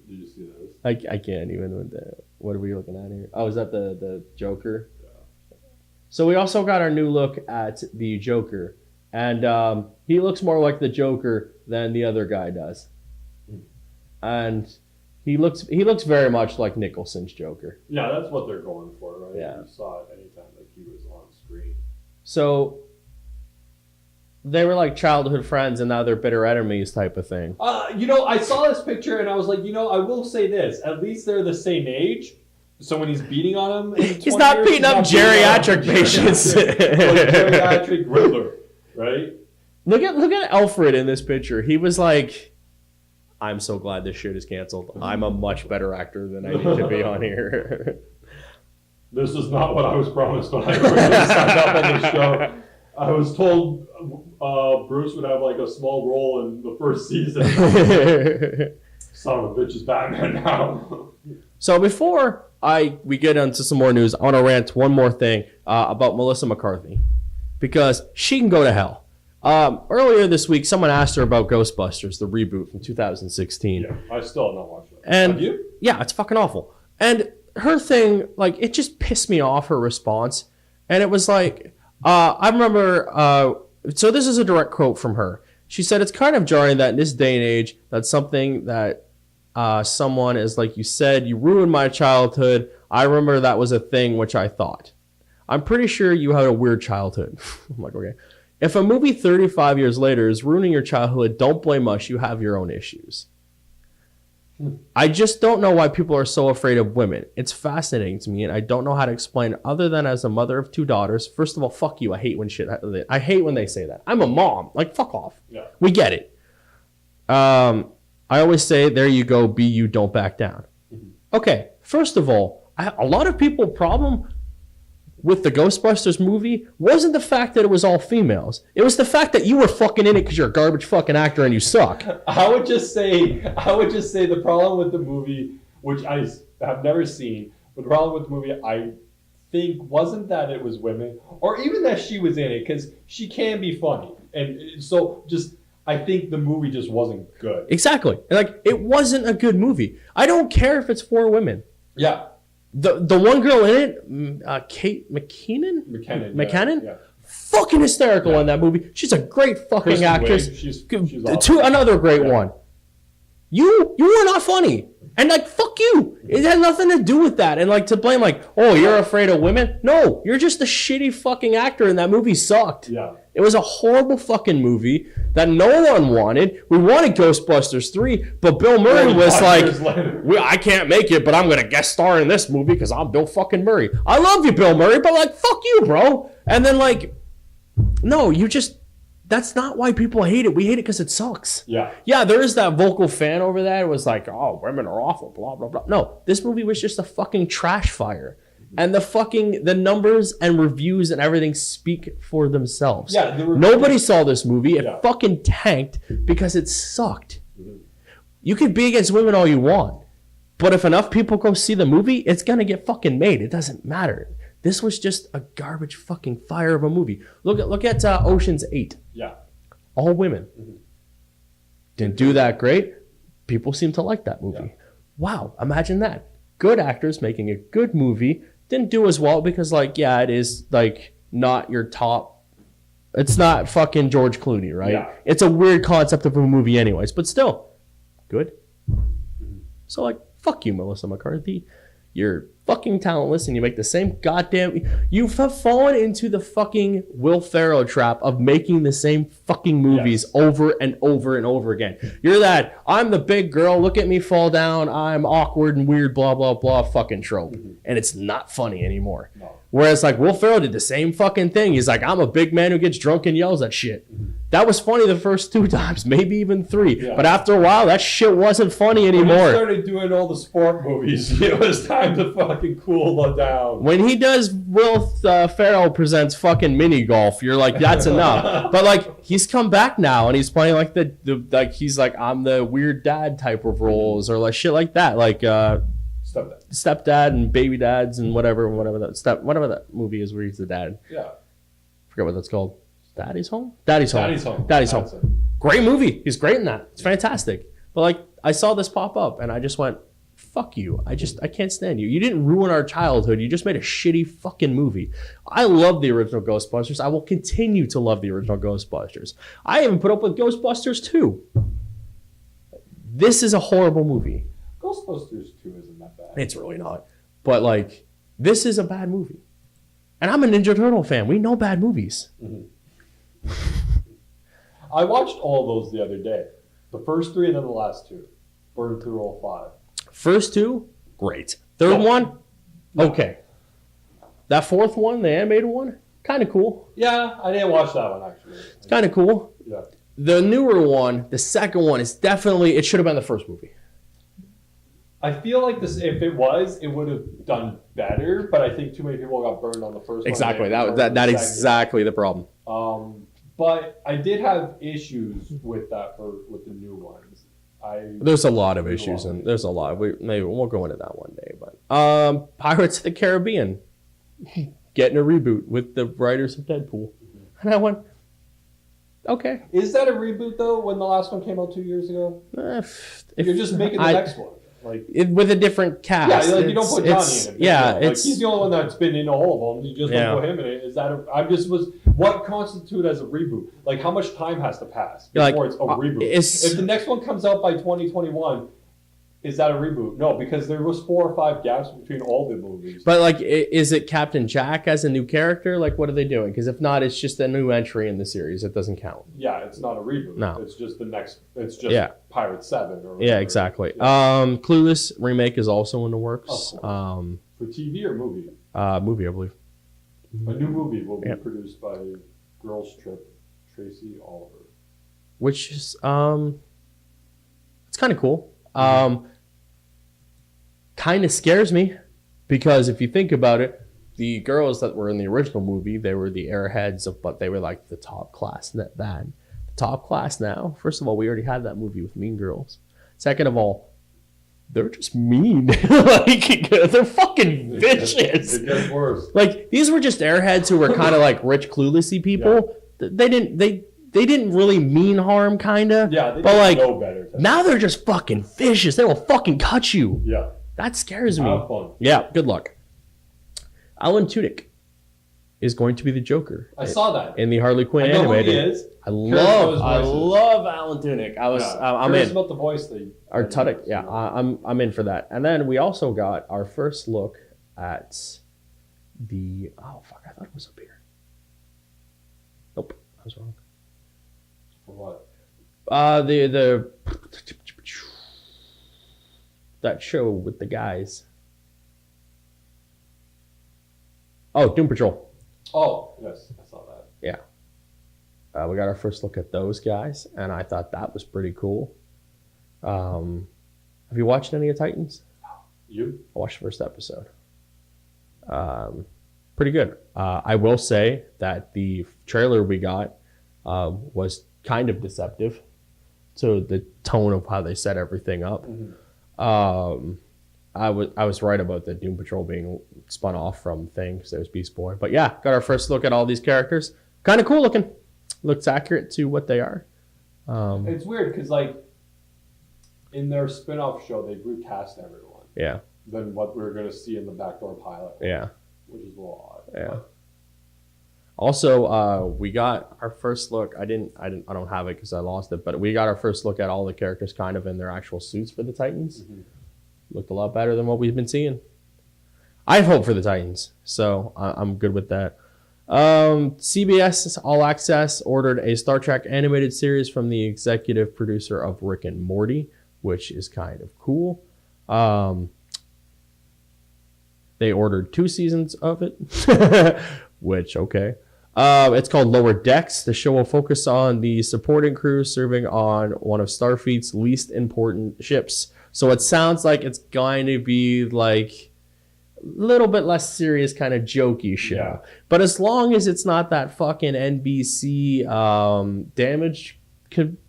Did you see this? I can't even with that. What are we looking at here? Oh, is that the Joker? Yeah. So we also got our new look at the Joker. And he looks more like the Joker than the other guy does. And he looks very much like Nicholson's Joker. Yeah, that's what they're going for, right? Yeah. You saw it anytime that he was on screen. So they were like childhood friends and now they're bitter enemies type of thing. I saw this picture and I was like, I will say this. At least they're the same age. So when he's beating on him... He's not beating up geriatric patients. Like geriatric Riddler, right? Look at Alfred in this picture. He was like, I'm so glad this shit is canceled. I'm a much better actor than I need to be on here. This is not what I was promised when I originally signed up on the show. I was told Bruce would have a small role in the first season. Son of a bitch is Batman now. So before we get into some more news, I want to rant one more thing about Melissa McCarthy. Because she can go to hell. Earlier this week, someone asked her about Ghostbusters, the reboot from 2016. Yeah, I still have not watched it. And have you? Yeah, it's fucking awful. And her thing, it just pissed me off, her response. And it was like, I remember, so this is a direct quote from her. She said, it's kind of jarring that in this day and age, that's something that someone is like, you said, you ruined my childhood. I remember that was a thing which I thought. I'm pretty sure you had a weird childhood. I'm like, okay. If a movie 35 years later is ruining your childhood, don't blame us. You have your own issues. I just don't know why people are so afraid of women. It's fascinating to me, and I don't know how to explain it other than as a mother of 2 daughters. First of all, fuck you. I hate when they say that. I'm a mom. Fuck off. Yeah. We get it. I always say, there you go, be you, don't back down. Mm-hmm. Okay, first of all, a lot of people problem with the Ghostbusters movie wasn't the fact that it was all females. It was the fact that you were fucking in it because you're a garbage fucking actor and you suck. I would just say the problem with the movie, which I have never seen, but the problem with the movie, I think, wasn't that it was women, or even that she was in it, because she can be funny. And so I think the movie just wasn't good. Exactly. It wasn't a good movie. I don't care if it's 4 women. Yeah. The one girl in it, Kate McKinnon? Yeah. Fucking hysterical in that movie. She's a great fucking Kristen actress. Wiig, she's awesome. Another great one. You were not funny. And fuck you. It had nothing to do with that. And to blame oh, you're afraid of women? No, you're just a shitty fucking actor and that movie sucked. Yeah. It was a horrible fucking movie that no one wanted. We wanted Ghostbusters 3, but Bill Murray was like, I can't make it, but I'm going to guest star in this movie because I'm Bill fucking Murray. I love you, Bill Murray, but fuck you, bro. And then no, that's not why people hate it. We hate it because it sucks. Yeah. Yeah, there is that vocal fan over that. It was oh, women are awful, blah, blah, blah. No, this movie was just a fucking trash fire. And the numbers and reviews and everything speak for themselves. Yeah, nobody saw this movie. It fucking tanked because it sucked. Mm-hmm. You could be against women all you want, but if enough people go see the movie, it's gonna get fucking made. It doesn't matter. This was just a garbage fucking fire of a movie. Look at Ocean's 8. Yeah. All women. Mm-hmm. Didn't do that great. People seem to like that movie. Yeah. Wow, imagine that. Good actors making a good movie. Didn't do as well because, like, yeah, it is, like, not your top. It's not fucking George Clooney, right? Yeah. It's a weird concept of a movie anyways, but still, good. Mm-hmm. So, like, fuck you, Melissa McCarthy. You're fucking talentless and you make the same goddamn... You have fallen into the fucking Will Ferrell trap of making the same fucking movies over and over and over again. You're that, I'm the big girl, look at me fall down, I'm awkward and weird, blah, blah, blah fucking trope. Mm-hmm. And it's not funny anymore. No. Whereas, like, Will Ferrell did the same fucking thing. He's like, I'm a big man who gets drunk and yells at shit. Mm-hmm. That was funny the first 2 times, maybe even 3. Yeah. But after a while, that shit wasn't funny anymore. When he started doing all the sport movies, it was time to fucking cool it down. When he does Will Ferrell presents fucking mini golf, you're like, that's enough. But, like, he's come back now and he's playing like like he's like, I'm the weird dad type of roles or like shit like that. Like, stepdad and baby dads and whatever that movie is where he's the dad. Yeah. Forget what that's called. Daddy's Home. Great movie. He's great in that. It's fantastic. But like, I saw this pop up and I just went, fuck you. I can't stand you. You didn't ruin our childhood. You just made a shitty fucking movie. I love the original Ghostbusters. I will continue to love the original Ghostbusters. I even put up with Ghostbusters 2. This is a horrible movie. Ghostbusters 2 isn't that bad. It's really not. But like, this is a bad movie. And I'm a Ninja Turtle fan. We know bad movies. Mm-hmm. I watched all those the other day. The first 3 and then the last 2. Burned through all 5. First 2, great. Third one, okay. That fourth one, the animated one, kind of cool. Yeah, I didn't watch that one actually. It's kind of cool. Yeah. The newer one, the second one, is definitely, it should have been the first movie. I feel like this, if it was, it would have done better, but I think too many people got burned on the first exactly. one. Exactly. That exactly the problem. But I did have issues with that with the new ones. There's a lot of issues, and there's a lot. Maybe we'll go into that one day. But Pirates of the Caribbean getting a reboot with the writers of Deadpool, and I went, okay. Is that a reboot though? When the last one came out 2 years ago, you're just making the next one. Like with a different cast. Yeah, like you don't put Johnny in it. Yeah, like he's the only one that's been in all of them. You just don't put him in it. Is that what constitutes as a reboot? Like how much time has to pass before it's a reboot? If the next one comes out by 2021, is that a reboot? No, because there was 4 or 5 gaps between all the movies. But like, is it Captain Jack as a new character? Like, what are they doing? Because if not, it's just a new entry in the series. It doesn't count. Yeah, it's not a reboot. No, it's just the next. It's just Pirates 7. Or whatever. Yeah, exactly. Yeah. Clueless remake is also in the works. For TV or movie? Movie, I believe. A new movie will be produced by Girls Trip Tracy Oliver. Which is it's kind of cool. Kind of scares me because if you think about it, the girls that were in the original movie, they were the airheads but they were like the top class then. The top class now, first of all, we already had that movie with Mean Girls. Second of all, they're just mean. Like they're fucking vicious. It gets worse. Like these were just airheads who were kind of like rich cluelessy people. Yeah. They didn't really mean harm, kind of. Yeah, they but like know better. Now they're just fucking vicious. They will fucking cut you. Yeah. That scares me. Have fun. Yeah, good luck. Alan Tudyk is going to be the Joker. I saw that in the Harley Quinn animated. Who he is. I love Alan Tudyk. I'm in. About the voice thing. Or Tudyk. Yeah, I'm in for that. And then we also got our first look at the. Oh fuck! I thought it was up here. Nope, I was wrong. For what? The that show with the guys. Oh, Doom Patrol. Oh, yes, I saw that. Yeah. We got our first look at those guys, and I thought that was pretty cool. Have you watched any of Titans? You? I watched the first episode. Pretty good. I will say that the trailer we got was kind of deceptive to the tone of how they set everything up. Mm-hmm. I was right about the Doom Patrol being spun off from Thing because there's Beast Boy. But yeah, got our first look at all these characters. Kind of cool looking. Looks accurate to what they are. It's weird because like in their spin-off show, they recast everyone. Yeah. Than what we were going to see in the backdoor pilot. Yeah. Which is a little odd. Yeah. But. Also, we got our first look. I don't have it because I lost it. But we got our first look at all the characters kind of in their actual suits for the Titans. Mm-hmm. Looked a lot better than what we've been seeing. I have hope for the Titans, so I'm good with that. CBS All Access ordered a Star Trek animated series from the executive producer of Rick and Morty, which is kind of cool. They ordered 2 seasons of it, which, okay. It's called Lower Decks. The show will focus on the supporting crew serving on one of Starfleet's least important ships. So it sounds like it's going to be like a little bit less serious kind of jokey show. Yeah. But as long as it's not that fucking NBC Damage...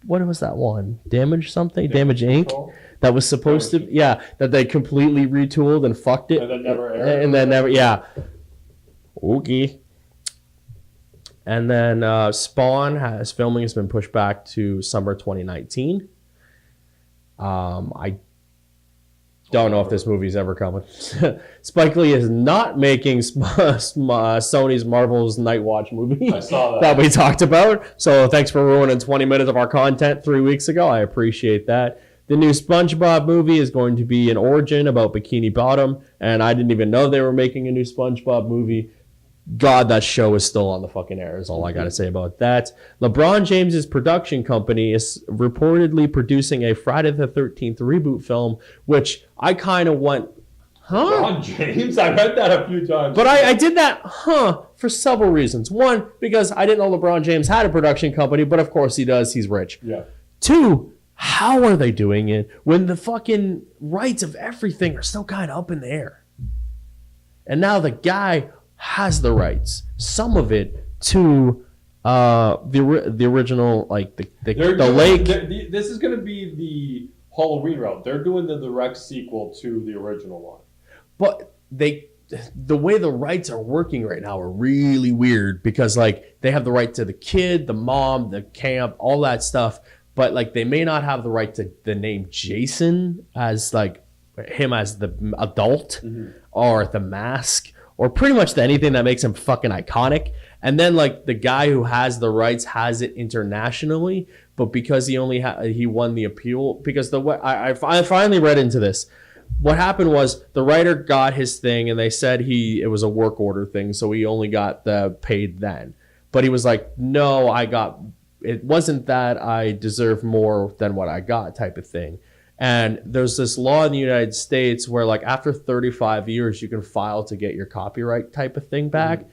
What was that one? Damage something? Damage Inc.? Control? That was supposed to... Yeah, that they completely retooled and fucked it. And then never aired. And then never... Yeah. Okay. And then Spawn filming has been pushed back to summer 2019. I don't know if this movie's ever coming. Spike Lee is not making Sony's Marvel's Night Watch movie. I saw that we talked about. So thanks for ruining 20 minutes of our content 3 weeks ago. I appreciate that. The new SpongeBob movie is going to be an origin about Bikini Bottom, and I didn't even know they were making a new SpongeBob movie. God, that show is still on the fucking air is all I got to say about that. LeBron James's production company is reportedly producing a Friday the 13th reboot film, which I kind of went, huh? LeBron James? I read that a few times. But I did that, for several reasons. One, because I didn't know LeBron James had a production company, but of course he does. He's rich. Yeah. 2, how are they doing it when the fucking rights of everything are still kind of up in the air? And now the guy has the rights, some of it, to the original, like the lake. This is going to be the Halloween route. They're doing the direct sequel to the original one. But the way the rights are working right now are really weird because like they have the right to the kid, the mom, the camp, all that stuff. But like they may not have the right to the name Jason as like him as the adult or the mask. Or pretty much anything that makes him fucking iconic. And then like the guy who has the rights has it internationally, but because he only he won the appeal, because the way I finally read into this. What happened was the writer got his thing and they said it was a work order thing, so he only got the paid then. But he was like, no, it wasn't that I deserve more than what I got type of thing. And there's this law in the United States where like after 35 years, you can file to get your copyright type of thing back.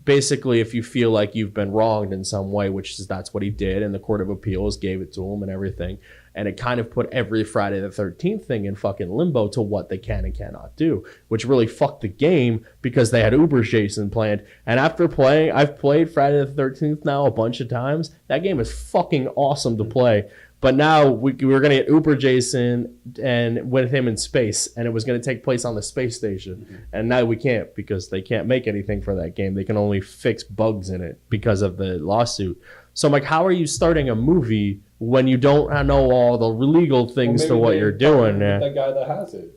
Basically, if you feel like you've been wronged in some way, that's what he did. And the Court of Appeals gave it to him and everything. And it kind of put every Friday the 13th thing in fucking limbo to what they can and cannot do, which really fucked the game because they had Uber Jason planned. And after I've played Friday the 13th now a bunch of times. That game is fucking awesome to play. But now we're going to get Uber Jason and with him in space, and it was going to take place on the space station. And now we can't because they can't make anything for that game. They can only fix bugs in it because of the lawsuit. So I'm like, how are you starting a movie when you don't know all the legal things to what you're doing? That guy that has it.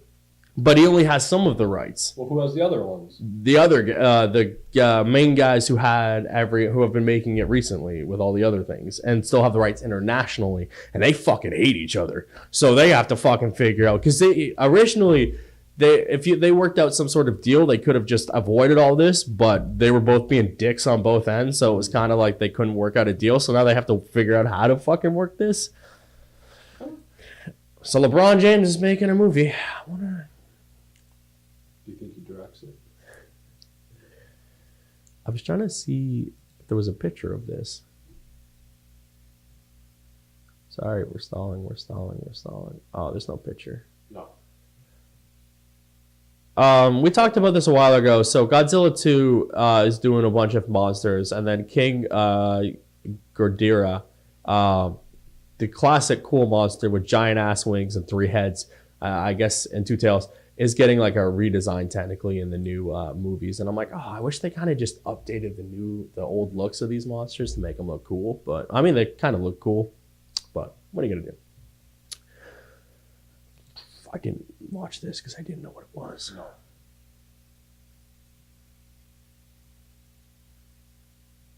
But he only has some of the rights. Well, who has the other ones? The other, the main guys who have been making it recently with all the other things and still have the rights internationally, and they fucking hate each other. So they have to fucking figure out because they originally they worked out some sort of deal, they could have just avoided all this, but they were both being dicks on both ends, so it was kind of like they couldn't work out a deal. So now they have to figure out how to fucking work this. So LeBron James is making a movie. Do you think he directs it? I was trying to see if there was a picture of this. Sorry, we're stalling. Oh, there's no picture. No. We talked about this a while ago. So Godzilla 2 is doing a bunch of monsters, and then King Ghidorah, the classic cool monster with giant ass wings and 3 heads, I guess, and Two Tails is getting like a redesign technically in the new movies. And I'm like, oh, I wish they kind of just updated the old looks of these monsters to make them look cool. But I mean, they kind of look cool. But what are you going to do? I didn't watch this because I didn't know what it was. No.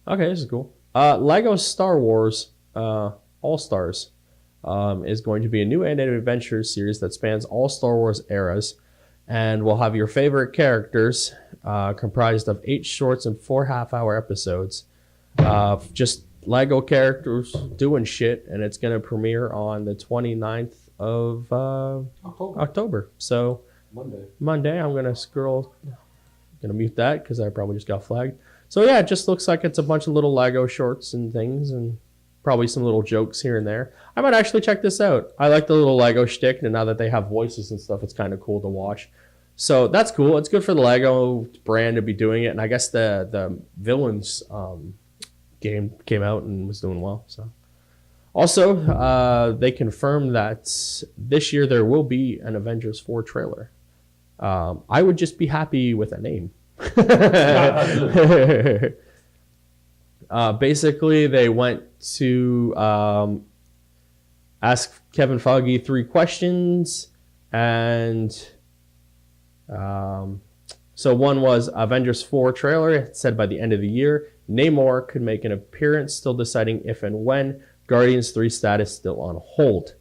Okay, this is cool. Lego Star Wars All-Stars is going to be a new animated adventure series that spans all Star Wars eras and will have your favorite characters comprised of 8 shorts and 4 half-hour episodes. Just Lego characters doing shit, and it's going to premiere on the 29th of October. So Monday, I'm going to mute that because I probably just got flagged. So yeah, it just looks like it's a bunch of little Lego shorts and things and probably some little jokes here and there. I might actually check this out. I like the little Lego shtick, and now that they have voices and stuff, it's kind of cool to watch. So that's cool. It's good for the Lego brand to be doing it, and I guess the Villains game came out and was doing well. So also, they confirmed that this year there will be an Avengers 4 trailer. I would just be happy with a name. Basically, they went to ask Kevin Feige 3 questions, and so one was Avengers 4 trailer. It said by the end of the year, Namor could make an appearance, still deciding if and when. Guardians 3 status still on hold,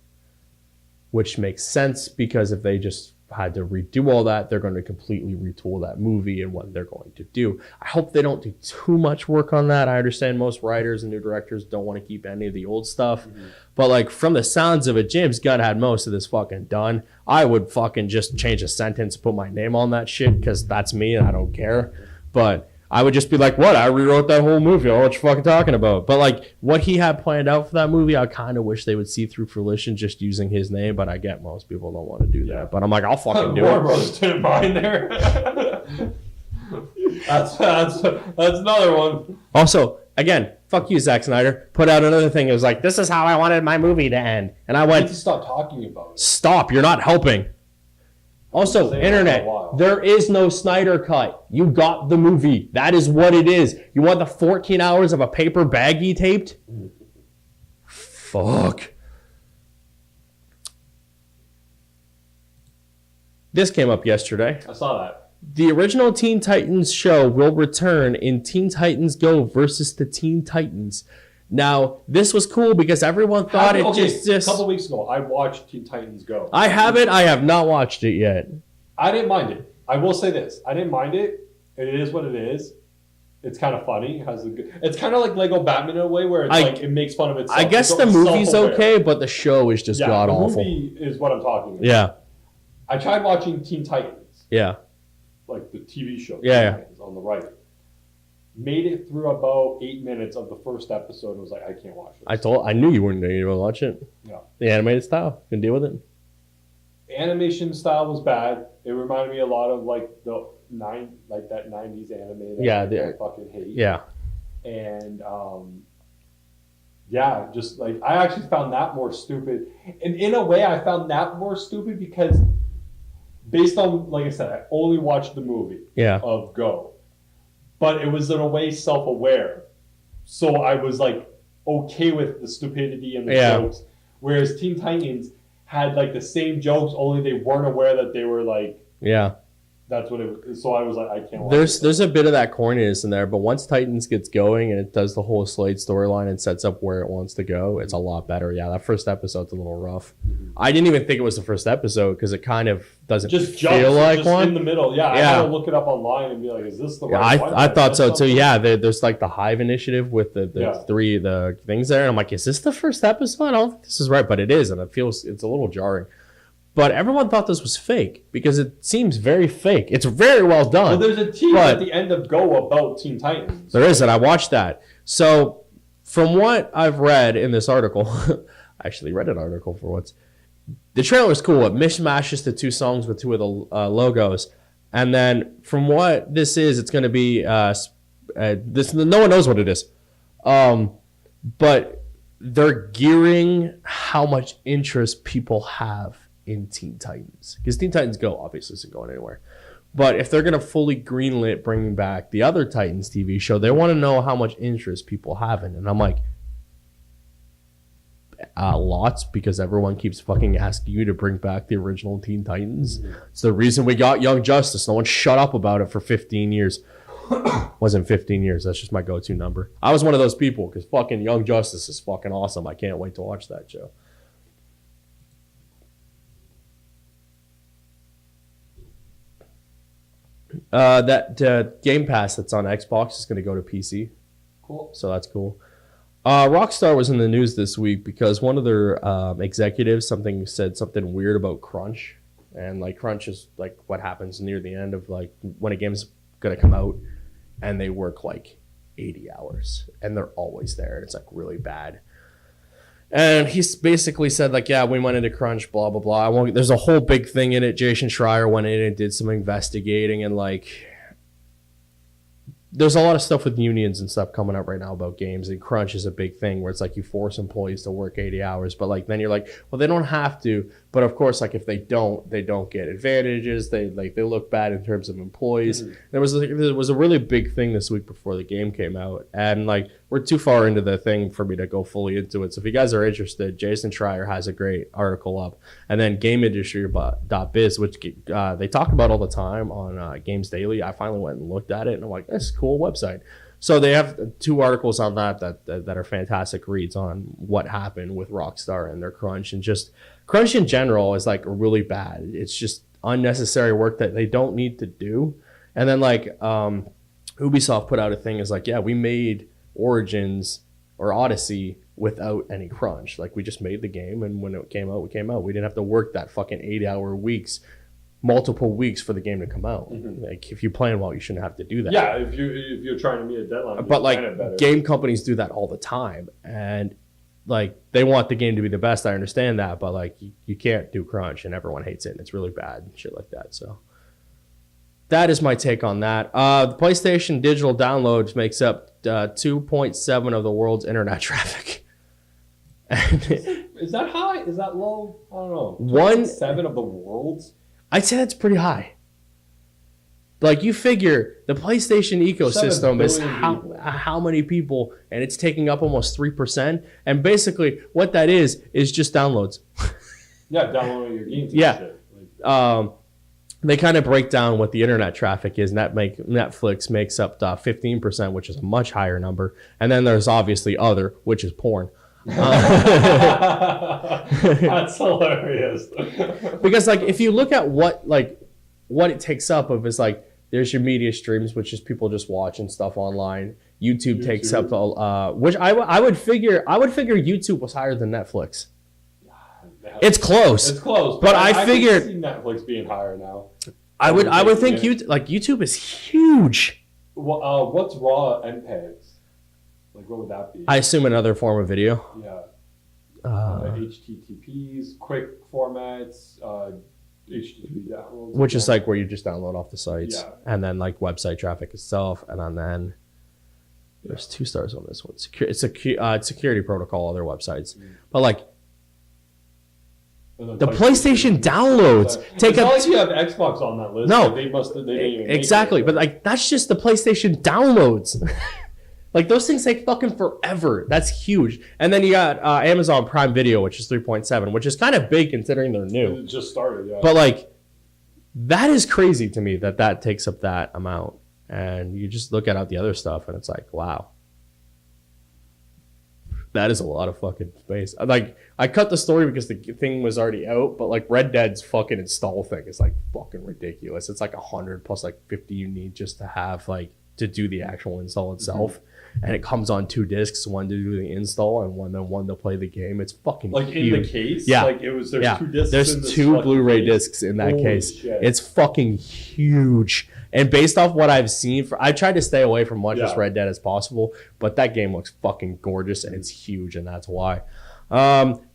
which makes sense because if they just had to redo all that, they're going to completely retool that movie and what they're going to do. I hope they don't do too much work on that. I understand most writers and new directors don't want to keep any of the old stuff, but like from the sounds of it, James Gunn had most of this fucking done. I would fucking just change a sentence, put my name on that shit because that's me and I don't care. But I would just be like, what? I rewrote that whole movie. I don't know what you're fucking talking about. But like what he had planned out for that movie, I kind of wish they would see through fruition just using his name. But I get most people don't want to do that. But I'm like, I'll fucking do it. Bros didn't mind there. that's another one. Also, again, fuck you, Zack Snyder. Put out another thing. It was like, this is how I wanted my movie to end. And I went, you need to stop talking about it. Stop. You're not helping. Also, internet, there is no Snyder cut. You got the movie. That is what it is. You want the 14 hours of a paper baggie taped? Fuck. This came up yesterday. I saw that. The original Teen Titans show will return in Teen Titans Go versus the Teen Titans. Now, this was cool because everyone thought a couple weeks ago, I watched Teen Titans Go. I have it. I have not watched it yet. I didn't mind it. I will say this. I didn't mind it. It is what it is. It's kind of funny. It's kind of like Lego Batman in a way where it's it makes fun of itself. I guess the movie's okay, but the show is just god-awful. The movie is what I'm talking about. Yeah. I tried watching Teen Titans. Yeah. Like the TV show. Yeah. Titans on the right. Made it through about 8 minutes of the first episode and was like, I can't watch this. I knew you wouldn't be able to watch it. Yeah. The animated style. Can deal with it. Animation style was bad. It reminded me a lot of like that 90s anime that I fucking hate. Yeah. And just like I actually found that more stupid. And in a way I found that more stupid because based on, like I said, I only watched the movie of Go. But it was in a way self-aware. So I was like okay with the stupidity and the jokes. Whereas Teen Titans had like the same jokes, only they weren't aware that they were like... Yeah. That's what it was. So I was like, I can't watch There's a bit of that corniness in there, but once Titans gets going and it does the whole Slade storyline and sets up where it wants to go, it's a lot better. Yeah, that first episode's a little rough. Mm-hmm. I didn't even think it was the first episode because it kind of doesn't feel like one. In the middle, I had to look it up online and be like, is this the right one? I thought so too. Yeah, there's like the Hive Initiative with the three the things there, and I'm like, is this the first episode? I don't think this is right, but it is, and it's a little jarring. But everyone thought this was fake because it seems very fake. It's very well done. Well, there's a tease at the end of Go about Teen Titans. There is, and I watched that. So from what I've read in this article, I actually read an article for once. The trailer is cool. It mishmashes the two songs with two of the logos. And then from what this is, it's going to be this. No one knows what it is. But they're gearing how much interest people have in Teen Titans. Because Teen Titans Go obviously isn't going anywhere. But if they're going to fully greenlit bringing back the other Titans TV show, they want to know how much interest people have in it. And I'm like, lots, because everyone keeps fucking asking you to bring back the original Teen Titans. It's the reason we got Young Justice. No one shut up about it for 15 years. Wasn't 15 years. That's just my go-to number. I was one of those people because fucking Young Justice is fucking awesome. I can't wait to watch that show. That Game Pass that's on Xbox is going to go to PC. Cool. So that's cool. Rockstar was in the news this week because one of their executives said something weird about crunch. And like crunch is like what happens near the end of like when a game's going to come out and they work like 80 hours and they're always there. And it's like really bad. And he's basically said, like, yeah, we went into crunch, blah, blah, blah. There's a whole big thing in it. Jason Schreier went in and did some investigating. And, like, there's a lot of stuff with unions and stuff coming up right now about games. And crunch is a big thing where it's like you force employees to work 80 hours. But, like, then you're like, well, they don't have to. But, of course, like, if they don't get advantages. They look bad in terms of employees. Mm-hmm. There was a really big thing this week before the game came out. And, like, we're too far into the thing for me to go fully into it. So if you guys are interested, Jason Schreier has a great article up. And then GameIndustry.biz, which they talk about all the time on Games Daily. I finally went and looked at it, and I'm like, that's a cool website. So they have 2 articles on that are fantastic reads on what happened with Rockstar and their crunch. And just crunch in general is like really bad. It's just unnecessary work that they don't need to do. And then like Ubisoft put out a thing is like, yeah, we made Origins or Odyssey without any crunch. Like we just made the game, and when it came out, we came out. We didn't have to work that fucking 8-hour weeks, multiple weeks for the game to come out. Mm-hmm. Like if you're playing well, you shouldn't have to do that. Yeah, if you're trying to meet a deadline. But like game companies do that all the time, and like they want the game to be the best. I understand that, but like you can't do crunch, and everyone hates it, and it's really bad and shit like that. So that is my take on that. The PlayStation digital downloads makes up 2.7 of the world's internet traffic. Is that high? Is that low? I don't know. 1.7 of the world's? I'd say that's pretty high. Like you figure the PlayStation ecosystem is how many people, and it's taking up almost 3%. And basically what that is just downloads. Yeah, downloading your games. Yeah. And shit. They kind of break down what the internet traffic is, and Netflix makes up 15%, which is a much higher number. And then there's obviously other, which is porn. That's hilarious. Because like if you look at what it takes up of is like there's your media streams, which is people just watching stuff online. YouTube takes up which I would figure YouTube was higher than Netflix. It's close. It's close. But I figured I can see Netflix being higher now. I would think YouTube is huge. Well, what's raw MPEGs? Like what would that be? I assume another form of video. Yeah. HTTPs, quick formats, HTTP downloads. Which is like where you just download off the sites. Yeah. And then like website traffic itself, and then there's 2 stars on this one. It's security protocol, other websites. But like the PlayStation downloads take up. It's not like you have Xbox on that list. No, like they didn't even exactly. Make it. But like that's just the PlayStation downloads. Like those things take fucking forever. That's huge. And then you got Amazon Prime Video, which is 3.7, which is kind of big considering they're new. It just started, yeah. But like that is crazy to me that takes up that amount. And you just look at the other stuff, and it's like, wow. That is a lot of fucking space. Like, I cut the story because the thing was already out, but like Red Dead's fucking install thing is like fucking ridiculous. It's like 100 plus like 50 you need just to have like to do the actual install itself. Mm-hmm. And it comes on 2 discs, one to do the install and one to play the game. It's fucking like huge. In the case? Yeah. Like there's 2 discs. There's 2 Blu-ray discs in that case. Shit. It's fucking huge. And based off what I've seen, I tried to stay away from much as Red Dead as possible, but that game looks fucking gorgeous and it's huge, and that's why.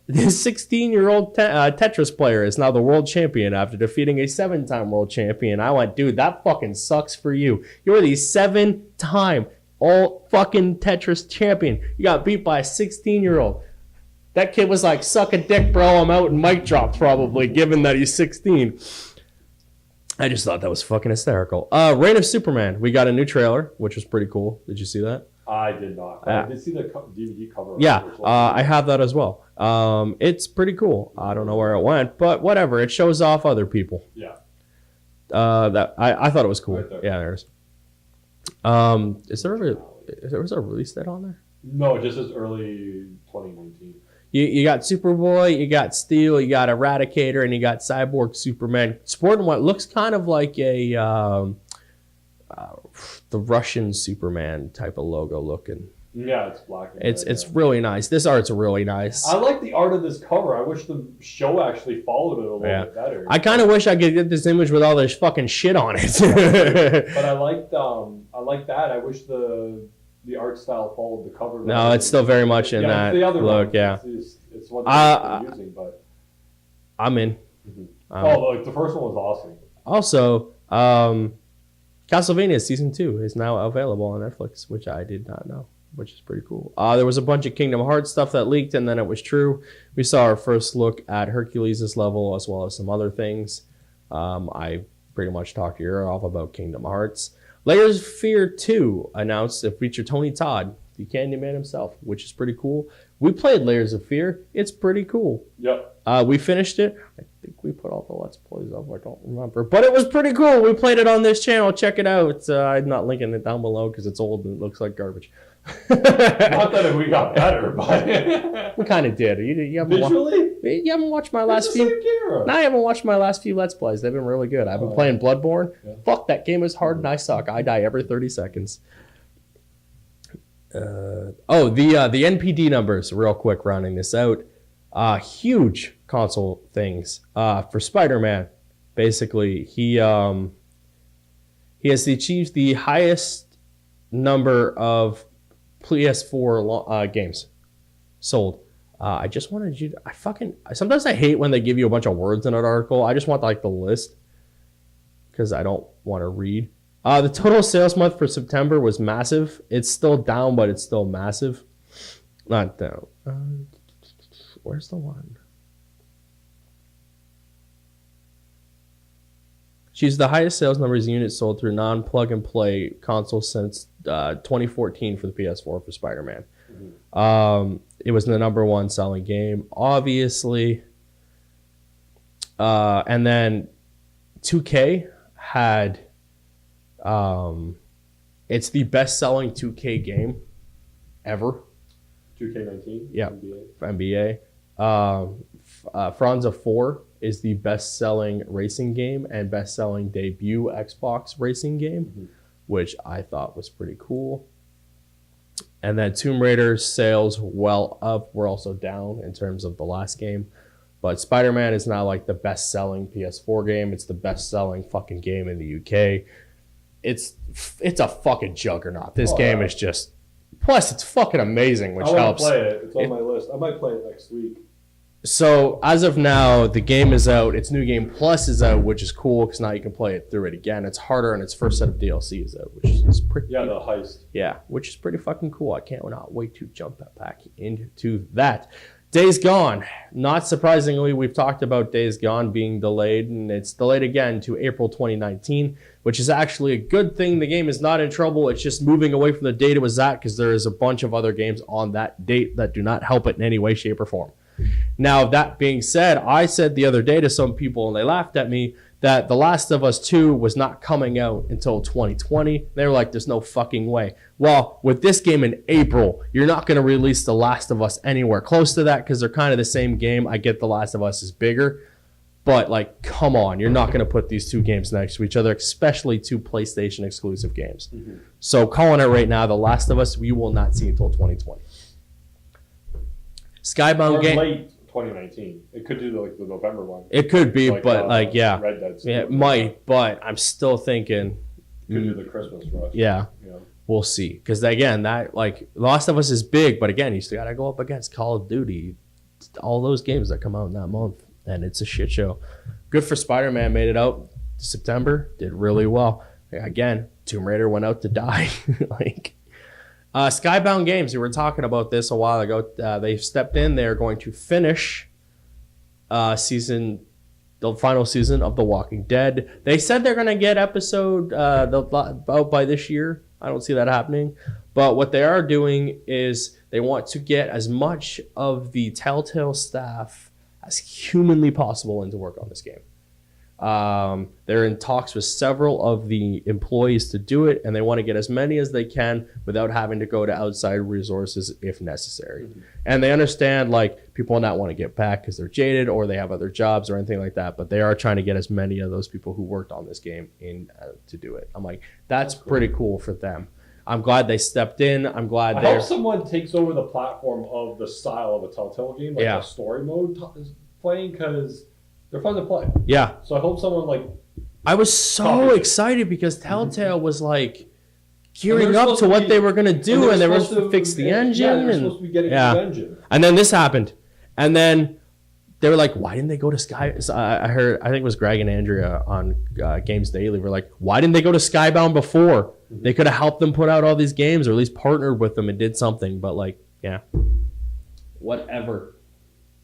This 16-year-old Tetris player is now the world champion after defeating a 7-time world champion. I went, dude, that fucking sucks for you. You're the 7-time all fucking Tetris champion. You got beat by a 16-year-old. That kid was like, suck a dick, bro, I'm out, and mic dropped probably, given that he's 16. I just thought that was fucking hysterical. Reign of Superman. We got a new trailer, which was pretty cool. Did you see that? I did not. I did see the DVD cover. Yeah, I have that as well. It's pretty cool. I don't know where it went, but whatever. It shows off other people. Yeah. That I thought it was cool. Right there. Yeah, there is. Was there a release date on there? No, just as early 2019. You got Superboy, you got Steel, you got Eradicator, and you got Cyborg Superman. Sporting what looks kind of like a the Russian Superman type of logo looking. Yeah, it's black. And it's really nice. This art's really nice. I like the art of this cover. I wish the show actually followed it a little bit better. I kind of wish I could get this image with all this fucking shit on it. But I like that. I wish the art style followed the cover. No, it's still very much in that the other look. one. Yeah, it's what they're using, but I'm in. Like the first one was awesome. Also, Castlevania Season 2 is now available on Netflix, which I did not know, which is pretty cool. There was a bunch of Kingdom Hearts stuff that leaked, and then it was true. We saw our first look at Hercules' level, as well as some other things. I pretty much talked your ear off about Kingdom Hearts. Layers of Fear 2 announced to feature Tony Todd, the Candyman himself, which is pretty cool. We played Layers of Fear. It's pretty cool. Yep. We finished it. I think we put all the Let's Plays up. I don't remember. But it was pretty cool. We played it on this channel. Check it out. I'm not linking it down below because it's old and it looks like garbage. Not that we got better, but... We kind of did. You haven't Visually? You haven't watched my last few... No, I haven't watched my last few Let's Plays. They've been really good. I've been playing Bloodborne. Yeah. Fuck, that game is hard and I suck. I die every 30 seconds. The NPD numbers, real quick, rounding this out. Huge console things. For Spider-Man, basically, he has achieved the highest number of PS4 games sold. I just wanted you to, sometimes I hate when they give you a bunch of words in an article. I just want like the list because I don't want to read. The total sales month for September was massive. It's still down, but it's still massive. Not down. Where's the one? She's the highest sales numbers of units sold through non-plug-and-play consoles since 2014 for the PS4 for Spider-Man. Mm-hmm. It was the number one selling game, obviously. And then 2K had... it's the best-selling 2K game ever. 2K19? Yeah, NBA. Franza 4 is the best-selling racing game and best-selling debut Xbox racing game, which I thought was pretty cool. And then Tomb Raider's sales, well up, were also down in terms of the last game. But Spider-Man is now like the best-selling PS4 game. It's the best-selling fucking game in the UK. It's a fucking juggernaut. This game is just... Plus, it's fucking amazing, which helps. I want to play it. It's on my list. I might play it next week. So, as of now, the game is out. Its New Game Plus is out, which is cool, because now you can play it through it again. It's harder, and its first set of DLC is out, which is pretty... Yeah, the heist. Yeah, which is pretty fucking cool. I can't not wait to jump back into that. Days Gone. Not surprisingly, we've talked about Days Gone being delayed, and it's delayed again to April 2019, which is actually a good thing. The game is not in trouble. It's just moving away from the date it was at, because there is a bunch of other games on that date that do not help it in any way, shape, or form. Now, that being said, I said the other day to some people, and they laughed at me, that The Last of Us 2 was not coming out until 2020. They were like, there's no fucking way. Well, with this game in April, you're not going to release The Last of Us anywhere close to that, because they're kind of the same game. I get The Last of Us is bigger, but like, come on, you're not going to put these two games next to each other, especially two PlayStation exclusive games. So calling it right now, The Last of Us, we will not see until 2020. Skybound game. Late 2019. It could do the November one. It could be, but yeah. Red Dead. Yeah, it might, but I'm still thinking. Could do the Christmas rush. Yeah. We'll see. Because again, that Last of Us is big, but again, you still got to go up against Call of Duty, all those games that come out in that month, and it's a shit show. Good for Spider-Man, made it out September, did really well. Again, Tomb Raider went out to die. Skybound Games, we were talking about this a while ago. They've stepped in. They're going to finish the final season of The Walking Dead. They said they're going to get episode out by this year. I don't see that happening. But what they are doing is they want to get as much of the Telltale staff as humanly possible into work on this game. They're in talks with several of the employees to do it, and they want to get as many as they can without having to go to outside resources if necessary. Mm-hmm. And they understand, like, people not want to get back because they're jaded or they have other jobs or anything like that, but they are trying to get as many of those people who worked on this game in to do it. I'm like, that's pretty cool for them. I'm glad they stepped in. I'm glad I hope someone takes over the platform of the style of a Telltale game, like a story mode playing, because they're fun to play. Yeah. So I hope someone I was so excited because Telltale was like gearing up to what they were going to do, and they were supposed to fix the engine. Yeah, they were supposed to be getting the engine. And then this happened. And then they were like, why didn't they go to Sky? So I think it was Greg and Andrea on Games Daily were like, why didn't they go to Skybound before? Mm-hmm. They could have helped them put out all these games, or at least partnered with them and did something. But like, yeah, whatever.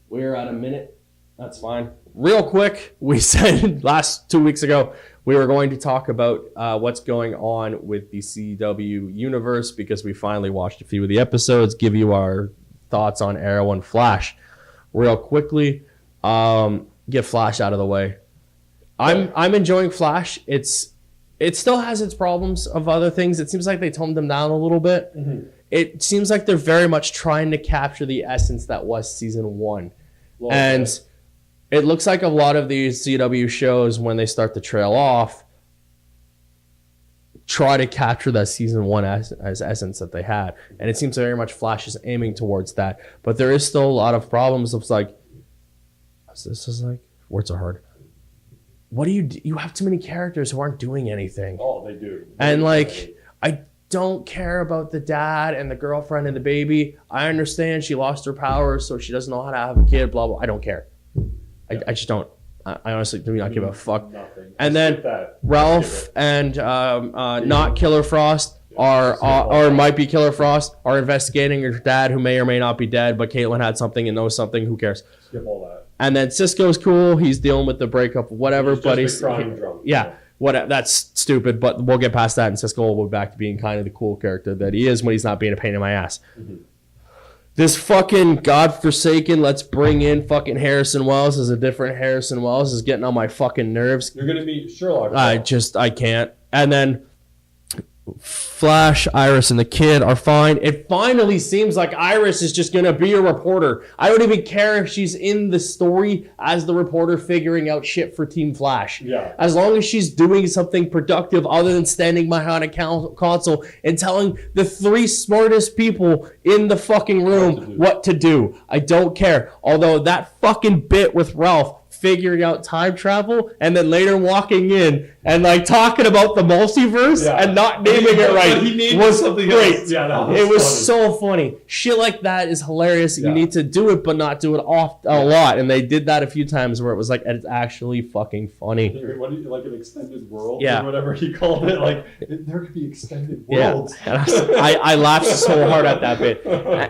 We're at a minute. That's fine. Real quick, we said 2 weeks ago we were going to talk about what's going on with the CW universe because we finally watched a few of the episodes, give you our thoughts on Arrow and Flash. Real quickly, get Flash out of the way. I'm enjoying Flash. It still has its problems of other things. It seems like they toned them down a little bit. Mm-hmm. It seems like they're very much trying to capture the essence that was season 1. And it looks like a lot of these CW shows, when they start to trail off, try to capture that season 1 as essence that they had. And it seems very much Flash is aiming towards that. But there is still a lot of problems of like, this is like, words are hard. What do you have too many characters who aren't doing anything. Oh, they do. And like, I don't care about the dad and the girlfriend and the baby. I understand she lost her powers, so she doesn't know how to have a kid, blah, blah. I don't care. Yeah. I just don't. I honestly do not give a fuck. Nothing. And then Ralph and not Killer Frost or might be Killer Frost are investigating her dad, who may or may not be dead, but Caitlin had something and knows something. Who cares? Skip all that. And then Cisco's cool. He's dealing with the breakup, whatever. But he's drunk. Yeah. What? That's stupid. But we'll get past that, and Cisco will be back to being kind of the cool character that he is when he's not being a pain in my ass. Mm-hmm. This fucking godforsaken, let's bring in fucking Harrison Wells as a different Harrison Wells is getting on my fucking nerves. You're going to be Sherlock. I can't. And then Flash, Iris, and the kid are fine. It finally seems like Iris is just going to be a reporter. I don't even care if she's in the story as the reporter figuring out shit for Team Flash. Yeah. As long as she's doing something productive other than standing behind a console and telling the 3 smartest people in the fucking room what to do. I don't care. Although that fucking bit with Ralph figuring out time travel and then later walking in and like talking about the multiverse and not naming it right was something great. Yeah, it was so funny. Shit like that is hilarious. You need to do it but not do it a lot, and they did that a few times where it was like, it's actually fucking funny. What do you like, an extended world or whatever he called it? Like, there could be extended worlds. Yeah. I laughed so hard at that bit,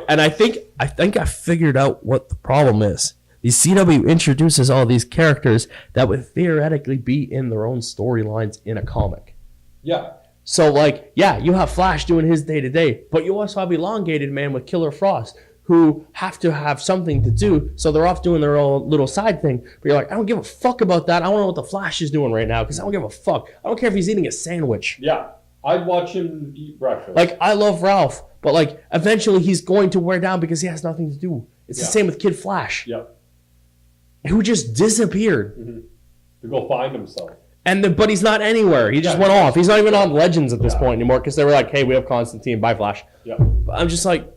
and I think I figured out what the problem is. The CW introduces all these characters that would theoretically be in their own storylines in a comic. Yeah. So, like, you have Flash doing his day-to-day, but you also have Elongated Man with Killer Frost, who have to have something to do, so they're off doing their own little side thing. But you're like, I don't give a fuck about that. I want to know what the Flash is doing right now, because I don't give a fuck. I don't care if he's eating a sandwich. Yeah. I'd watch him eat breakfast. Like, I love Ralph, but, like, eventually he's going to wear down because he has nothing to do. It's the same with Kid Flash. Yep. Who just disappeared. Mm-hmm. To go find himself. But he's not anywhere. He just went off. He's not even on Legends at this point anymore because they were like, hey, we have Constantine, bye Flash. Yeah. But I'm just like,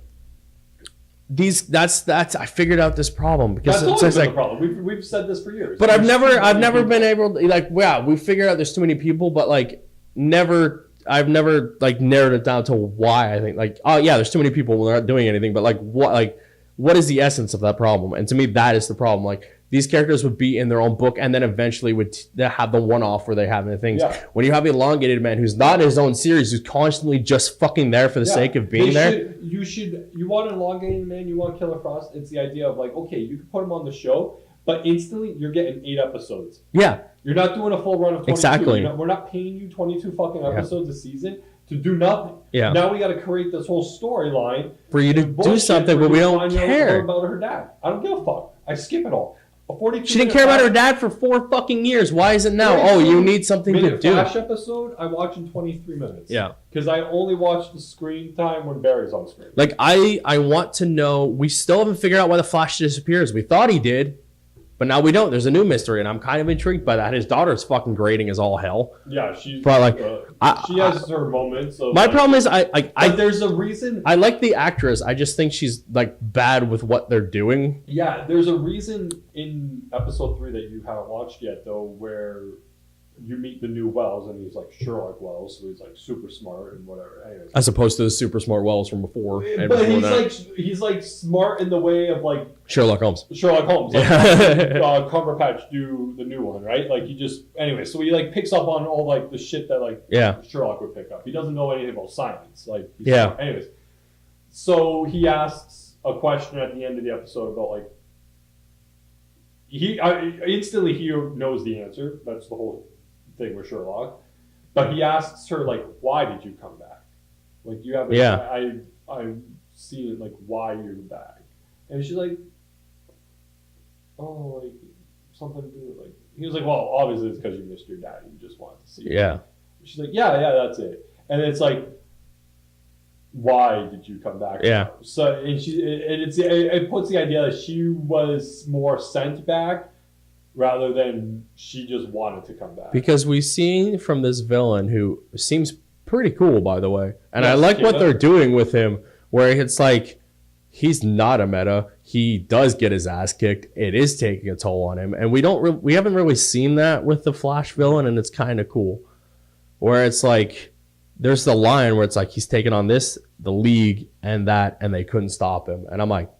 that's I figured out this problem because that's it's always like been a problem. We've said this for years. But I've never been able to, like, we figured out there's too many people, but like I've never like narrowed it down to why. I think like, oh yeah, there's too many people when they're not doing anything, but like what is the essence of that problem? And to me, that is the problem. Like, these characters would be in their own book and then eventually would have the one-off where they have the things. Yeah. When you have an elongated man who's not in his own series, who's constantly just fucking there for the sake of being there. You want an elongated man, you want Killer Frost, it's the idea of like, okay, you can put him on the show, but instantly you're getting 8 episodes. Yeah. You're not doing a full run of 22. Exactly. We're not paying you 22 fucking episodes a season to do nothing. Yeah. Now we got to create this whole storyline for you to do something, but we don't care about her dad. I don't give a fuck. I skip it all. She didn't care about her dad for 4 fucking years. Why is it now? Oh, you need something to do. Flash episode, I watch in 23 minutes. Yeah. Because I only watch the screen time when Barry's on screen. Like, I want to know, we still haven't figured out why the Flash disappears. We thought he did, but now we don't. There's a new mystery, and I'm kind of intrigued by that. His daughter's fucking grating as all hell. Yeah, she's... But, like, she has her moments. Of, my problem is, there's a reason... I like the actress. I just think she's, like, bad with what they're doing. Yeah, there's a reason in episode 3 that you haven't watched yet, though, where you meet the new Wells, and he's like Sherlock Wells, so he's like super smart and whatever. Anyways. As opposed to the super smart Wells from before. But he's like smart in the way of like Sherlock Holmes. Like Cumberbatch do the new one, right? Like he just anyway. So he like picks up on all like the shit that like Sherlock would pick up. He doesn't know anything about science. Like smart. Anyways, so he asks a question at the end of the episode about like instantly he knows the answer. That's the whole thing with Sherlock, but he asks her like, "Why did you come back? Like you have, I see it like why you're back," and she's like, "Oh, like something to do with like." He was like, "Well, obviously it's because you missed your dad. You just wanted to see." Yeah. She's like, "Yeah, that's it." And it's like, "Why did you come back?" Yeah. So it puts the idea that she was more sent back, rather than she just wanted to come back. Because we've seen from this villain who seems pretty cool, by the way. And I like what they're doing with him, where it's like, he's not a meta. He does get his ass kicked. It is taking a toll on him. And we haven't really seen that with the Flash villain, and it's kind of cool. Where it's like, there's the line where it's like, he's taking on this, the League, and that, and they couldn't stop him. And I'm like,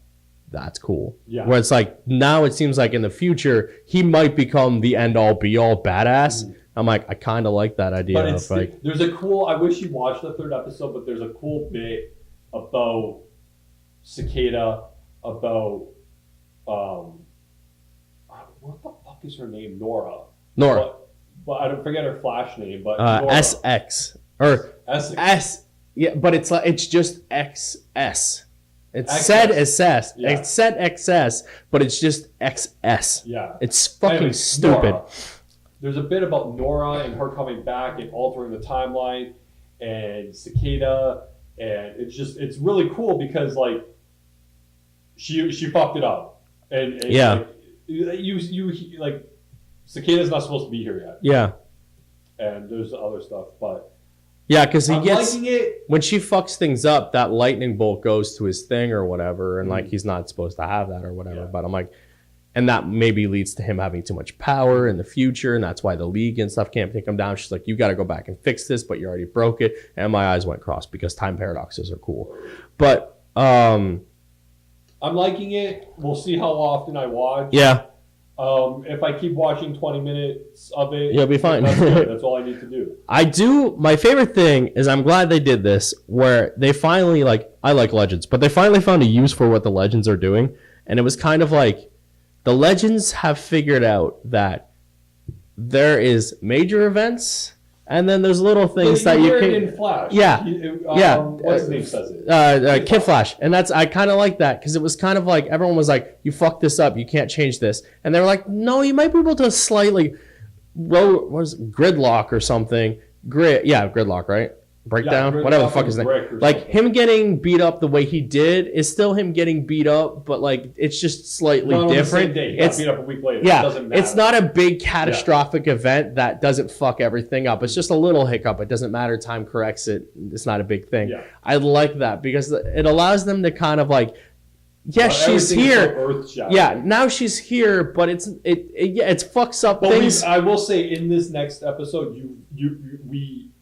that's cool. Yeah. Where it's like, now it seems like in the future, he might become the end-all, be-all badass. Mm-hmm. I'm like, I kind of like that idea. But it's like, there's a cool, I wish you watched the 3rd episode, but there's a cool bit about Cicada, about, what the fuck is her name? Nora. But I don't forget her Flash name, but SX. Or S. Yeah, but it's just XS. It's said XS. Yeah. It's said XS, but it's just XS. Yeah. It's fucking stupid. Nora. There's a bit about Nora and her coming back and altering the timeline and Cicada, and it's really cool because like she fucked it up. And yeah. Like, you like Cicada's not supposed to be here yet. Yeah. And there's other stuff, but yeah, because he gets liking it. When she fucks things up, that lightning bolt goes to his thing or whatever, and like he's not supposed to have that or whatever. Yeah. But I'm like, and that maybe leads to him having too much power in the future, and that's why the League and stuff can't take him down. She's like, you got to go back and fix this, but you already broke it. And my eyes went cross because time paradoxes are cool. But I'm liking it. We'll see how often I watch. Yeah. If I keep watching 20 minutes of it, you'll be fine. That's good. That's all I need to do. My favorite thing is I'm glad they did this, where they finally, like, I like Legends, but they finally found a use for what the Legends are doing. And it was kind of like, the Legends have figured out that there is major events, and then there's little things that you can. In Flash. Yeah. What's his name says it? Kid Flash. And I kind of like that because it was kind of like everyone was like, you fucked this up. You can't change this. And they were like, no, you might be able to slightly gridlock or something. Gridlock, right? Breakdown, whatever the fuck his name. Like him getting beat up the way he did is still him getting beat up, but like it's just slightly different. It's beat up a week later. Yeah, it doesn't matter. It's not a big catastrophic event that doesn't fuck everything up. It's just a little hiccup. It doesn't matter. Time corrects it. It's not a big thing. Yeah. I like that because it allows them to kind of like, yes, she's here. Yeah, now she's here, but it fucks up things. I will say in this next episode,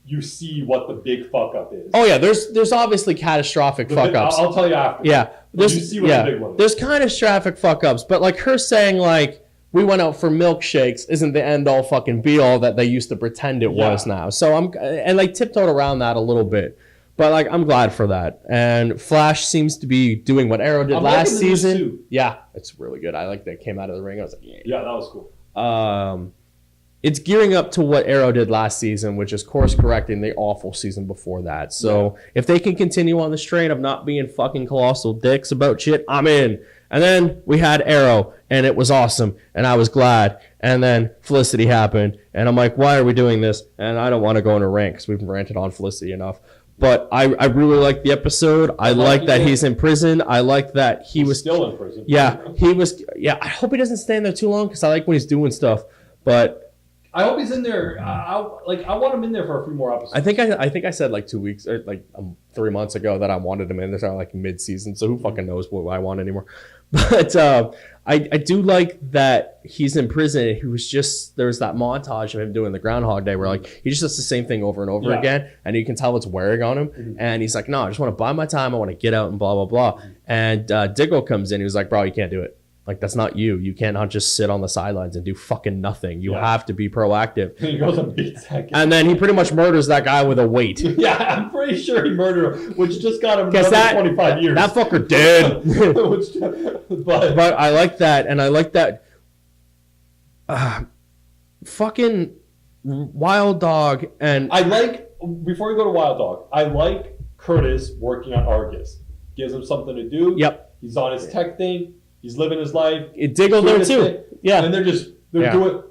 you see what the big fuck up is. Oh yeah, there's obviously catastrophic fuck ups. I'll tell you after. Yeah, you see what the big one is. There's catastrophic fuck ups, but like her saying like, we went out for milkshakes isn't the end all fucking be all that they used to pretend it was now. So and like tiptoed around that a little bit. But like I'm glad for that. And Flash seems to be doing what Arrow did last season. Yeah, it's really good. I like that it came out of the ring. I was like, yeah, that was cool. It's gearing up to what Arrow did last season, which is course correcting the awful season before that. So if they can continue on this train of not being fucking colossal dicks about shit, I'm in. And then we had Arrow, and it was awesome, and I was glad. And then Felicity happened, and I'm like, why are we doing this? And I don't want to go into rant because we've ranted on Felicity enough. But I really liked the episode. I like that he's in prison. I like that he was still in prison. Yeah, he was. Yeah, I hope he doesn't stay in there too long because I like when he's doing stuff. But I hope he's in there. I want him in there for a few more episodes. I think I said like 2 weeks or like 3 months ago that I wanted him in there like mid-season. So who fucking knows what I want anymore? But I do like that he's in prison. He was there was that montage of him doing the Groundhog Day where like he just does the same thing over and over again, and you can tell it's wearing on him. Mm-hmm. And he's like, no, I just want to buy my time. I want to get out and blah blah blah. Mm-hmm. And Diggle comes in. He was like, bro, you can't do it. Like, that's not you. You cannot just sit on the sidelines and do fucking nothing. You have to be proactive. He goes and beats that guy. And then he pretty much murders that guy with a weight. Yeah, I'm pretty sure he murdered him, which just got him another 25 years. That fucker dead. But I like that, and I like that fucking Wild Dog. And I like, before we go to Wild Dog, I like Curtis working on Argus. Gives him something to do. Yep. He's on his tech thing. He's living his life. Diggle there too. Yeah. And they're doing,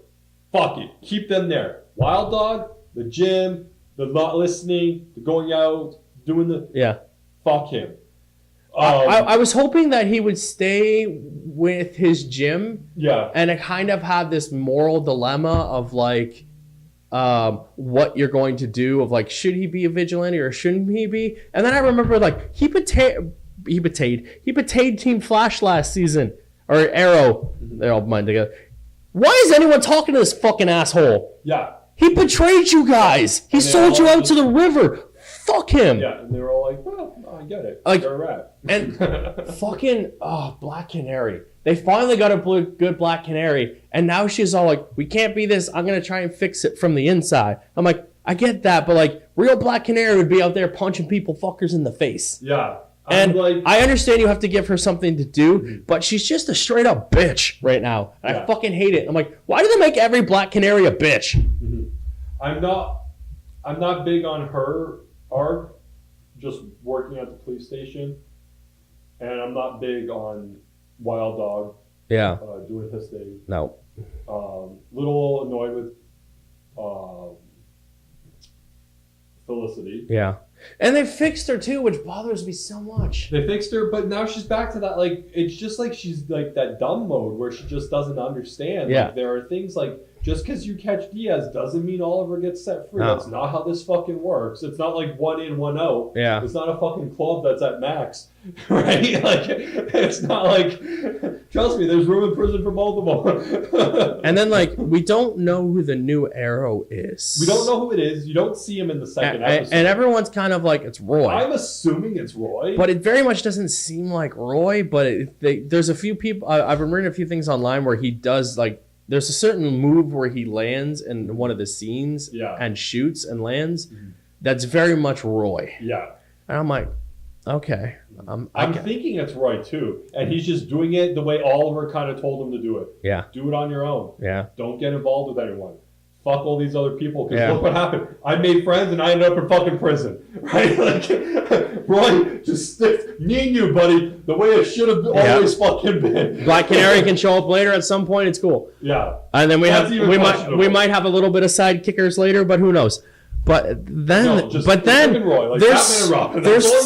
fuck it. Keep them there. Wild Dog, the gym, the not listening, the going out, doing the... Yeah. Fuck him. I was hoping that he would stay with his gym. Yeah. And it kind of had this moral dilemma of like what you're going to do, of like, should he be a vigilante or shouldn't he be? And then I remember like he betrayed Team Flash last season, or Arrow. They're all mine together. Why is anyone talking to this fucking asshole? Yeah. He betrayed you guys. He sold you out to the river. Fuck him. Yeah, and they were all like, well, I get it. Like, they're a rat. And fucking, Black Canary. They finally got a good Black Canary, and now she's all like, we can't be this. I'm going to try and fix it from the inside. I'm like, I get that, but like, real Black Canary would be out there punching people fuckers in the face. Yeah. And like, I understand you have to give her something to do, but she's just a straight up bitch right now. And I fucking hate it. I'm like, why do they make every Black Canary a bitch? Mm-hmm. I'm not big on her arc, just working at the police station, and I'm not big on Wild Dog. Yeah. Doing his thing. No. Little annoyed with Felicity. Yeah. And they fixed her too, which bothers me so much. They fixed her, but now she's back to that, like, it's just like she's like that dumb mode where she just doesn't understand. Yeah. Like, there are things like, just because you catch Diaz doesn't mean Oliver gets set free. No. That's not how this fucking works. It's not like 1 in, 1 out. Yeah. It's not a fucking club that's at max. Right? Like, it's not like, trust me, there's room in prison for both of them. And then, like, we don't know who the new Arrow is. We don't know who it is. You don't see him in the second episode. And everyone's kind of like, it's Roy. I'm assuming it's Roy. But it very much doesn't seem like Roy, but there's a few people, I've been reading a few things online where he does, like, there's a certain move where he lands in one of the scenes and shoots and lands. Mm-hmm. That's very much Roy. Yeah. And I'm like, okay. I'm thinking it's Roy too. And he's just doing it the way Oliver kind of told him to do it. Yeah. Do it on your own. Yeah. Don't get involved with anyone. Fuck all these other people, because look what happened. I made friends and I ended up in fucking prison. Right? Like, Roy just sticks me and you, buddy, the way it should have always fucking been. Black Canary can show up later at some point. It's cool. Yeah. And then we might have a little bit of side kickers later, but who knows? But then Roy, like there's all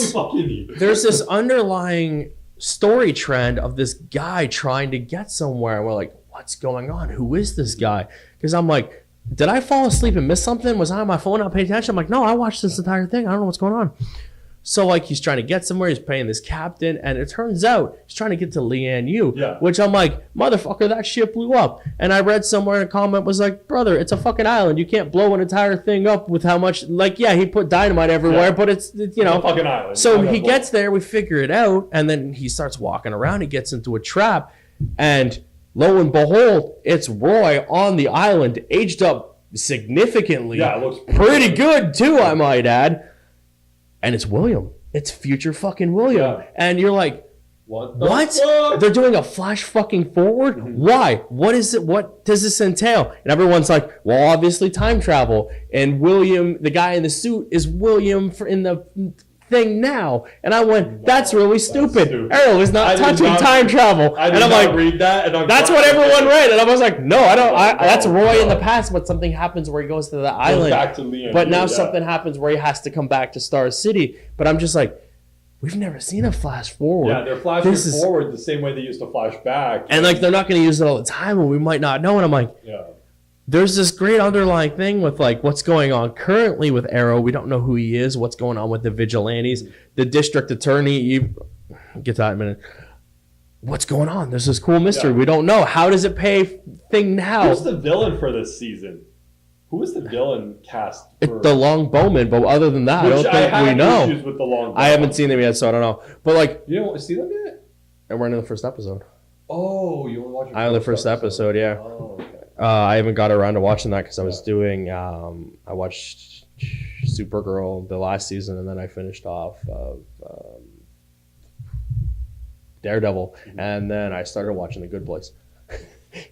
you fucking need. There's this underlying story trend of this guy trying to get somewhere. And we're like, what's going on? Who is this guy? Because I'm like, did I fall asleep and miss something? Was I on my phone not paying attention? I'm like, no, I watched this entire thing. I don't know what's going on. So, like, he's trying to get somewhere. He's paying this captain. And it turns out he's trying to get to Leanne Yu. Yeah. Which I'm like, motherfucker, that shit blew up. And I read somewhere in a comment was like, brother, it's a fucking island. You can't blow an entire thing up with how much, like, yeah, he put dynamite everywhere, but it's you know. It's a fucking island. So he gets there. We figure it out. And then he starts walking around. He gets into a trap. And Lo and behold, it's Roy on the island, aged up significantly. Yeah, it looks pretty good too, I might add. And it's William. It's future fucking William. Yeah. And you're like, what? They're doing a flash fucking forward? Mm-hmm. Why? What is it? What does this entail? And everyone's like, well, obviously time travel. And William, the guy in the suit, is William in the thing now. And I went, that's really stupid. Arrow is not touching time travel. I did not read that. And that's what everyone read. And I was like, no, I don't. That's Roy in the past, but something happens where he goes to the island. Back to Liam. But now something happens where he has to come back to Star City. But I'm just like, we've never seen a flash forward. Yeah, they're flashing forward the same way they used to flash back. And like they're not going to use it all the time, and we might not know. And I'm like, there's this great underlying thing with like what's going on currently with Arrow. We don't know who he is. What's going on with the vigilantes, the district attorney. Get to that in a minute. What's going on? There's this cool mystery. We don't know. How does it pay thing now? Who's the villain for this season? Who is the villain cast? It's the Longbowmen, but other than that, I don't think we know. Issues with the Longbowmen. I haven't seen them yet, so I don't know. But like, you don't see them yet? And we're in the first episode. Oh, you want to watch? I on the first episode, yeah. Oh, okay. I haven't got around to watching that because I was doing. I watched Supergirl the last season, and then I finished off Daredevil, and then I started watching The Good Place,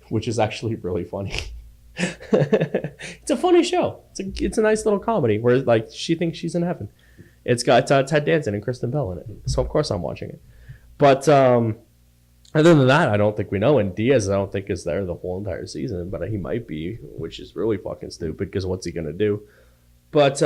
which is actually really funny. It's a funny show. It's a nice little comedy where like she thinks she's in heaven. It's got Ted Danson and Kristen Bell in it, so of course I'm watching it. But other than that, I don't think we know. And Diaz, I don't think is there the whole entire season, but he might be, which is really fucking stupid because what's he gonna do? But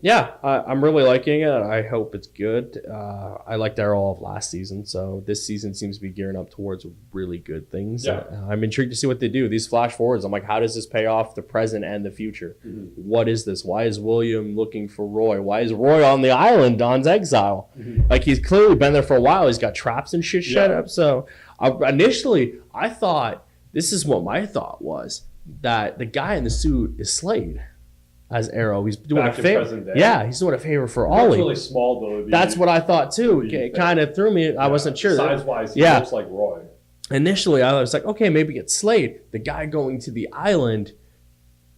yeah, I'm really liking it. I hope it's good. I liked Arrow of last season, so this season seems to be gearing up towards really good things. Yeah. I'm intrigued to see what they do. These flash forwards, I'm like, how does this pay off the present and the future? Mm-hmm. What is this? Why is William looking for Roy? Why is Roy on the island, Don's exile? Mm-hmm. Like, he's clearly been there for a while. He's got traps and shit set up. So initially, I thought, this is what my thought was, that the guy in the suit is Slade. As Arrow, he's doing a favor. Yeah, he's doing a favor for Ollie. That's really small though. That's what I thought too. It kind of threw me. I wasn't sure. Size-wise, he looks like Roy. Initially, I was like, okay, maybe it's Slade. The guy going to the island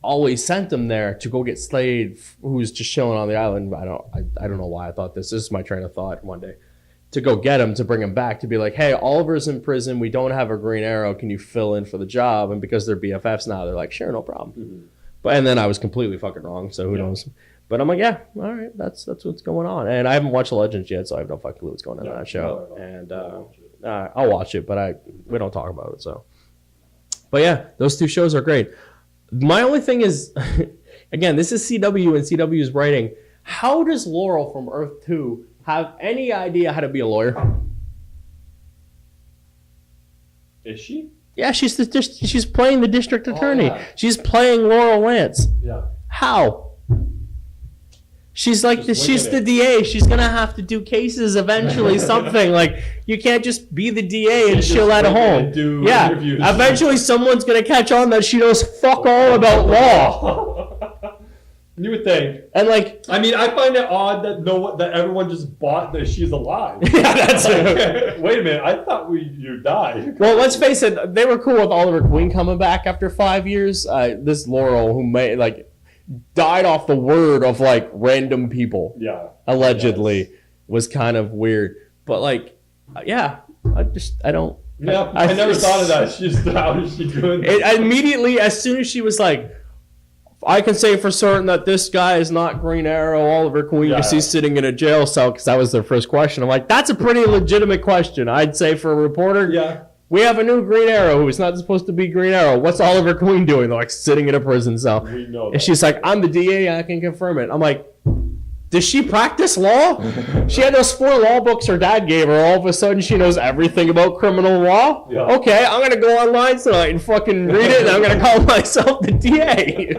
always sent him there to go get Slade, who's just chilling on the island. I don't know why I thought this. This is my train of thought one day. To go get him, to bring him back, to be like, hey, Oliver's in prison. We don't have a Green Arrow. Can you fill in for the job? And because they're BFFs now, they're like, sure, no problem. Mm-hmm. And then I was completely fucking wrong, so who knows? But I'm like, yeah, all right, that's what's going on. And I haven't watched Legends yet, so I have no fucking clue what's going on in that show. And I'll watch it, but we don't talk about it. So, but yeah, those two shows are great. My only thing is, again, this is CW and CW's writing. How does Laurel from Earth 2 have any idea how to be a lawyer? Is she? Yeah, she's playing the district attorney. Yeah. She's playing Laurel Lance. Yeah. How? She's like she's the DA. She's gonna have to do cases eventually. Something like you can't just be the DA and chill at home. Interviews. Eventually someone's gonna catch on that she knows fuck all about law. You would think. And like, I mean, I find it odd that everyone just bought that she's alive. Yeah, that's it. Wait a minute, I thought you died. Well, let's face it, they were cool with Oliver Queen coming back after 5 years. This Laurel, who died off the word of like random people. Yeah. Allegedly, was kind of weird. But like, yeah, I don't. Yeah, I never thought of that. How is she doing it? Immediately, as soon as she was like, I can say for certain that this guy is not Green Arrow Oliver Queen because he's sitting in a jail cell, because that was their first question. I'm like, that's a pretty legitimate question. I'd say for a reporter, we have a new Green Arrow who's not supposed to be Green Arrow. What's Oliver Queen doing? They're like sitting in a prison cell. We know that. And she's like, I'm the DA, I can confirm it. I'm like, does she practice law? She had those 4 law books her dad gave her. All of a sudden, she knows everything about criminal law. Yeah. Okay, I'm going to go online tonight and fucking read it, and I'm going to call myself the DA.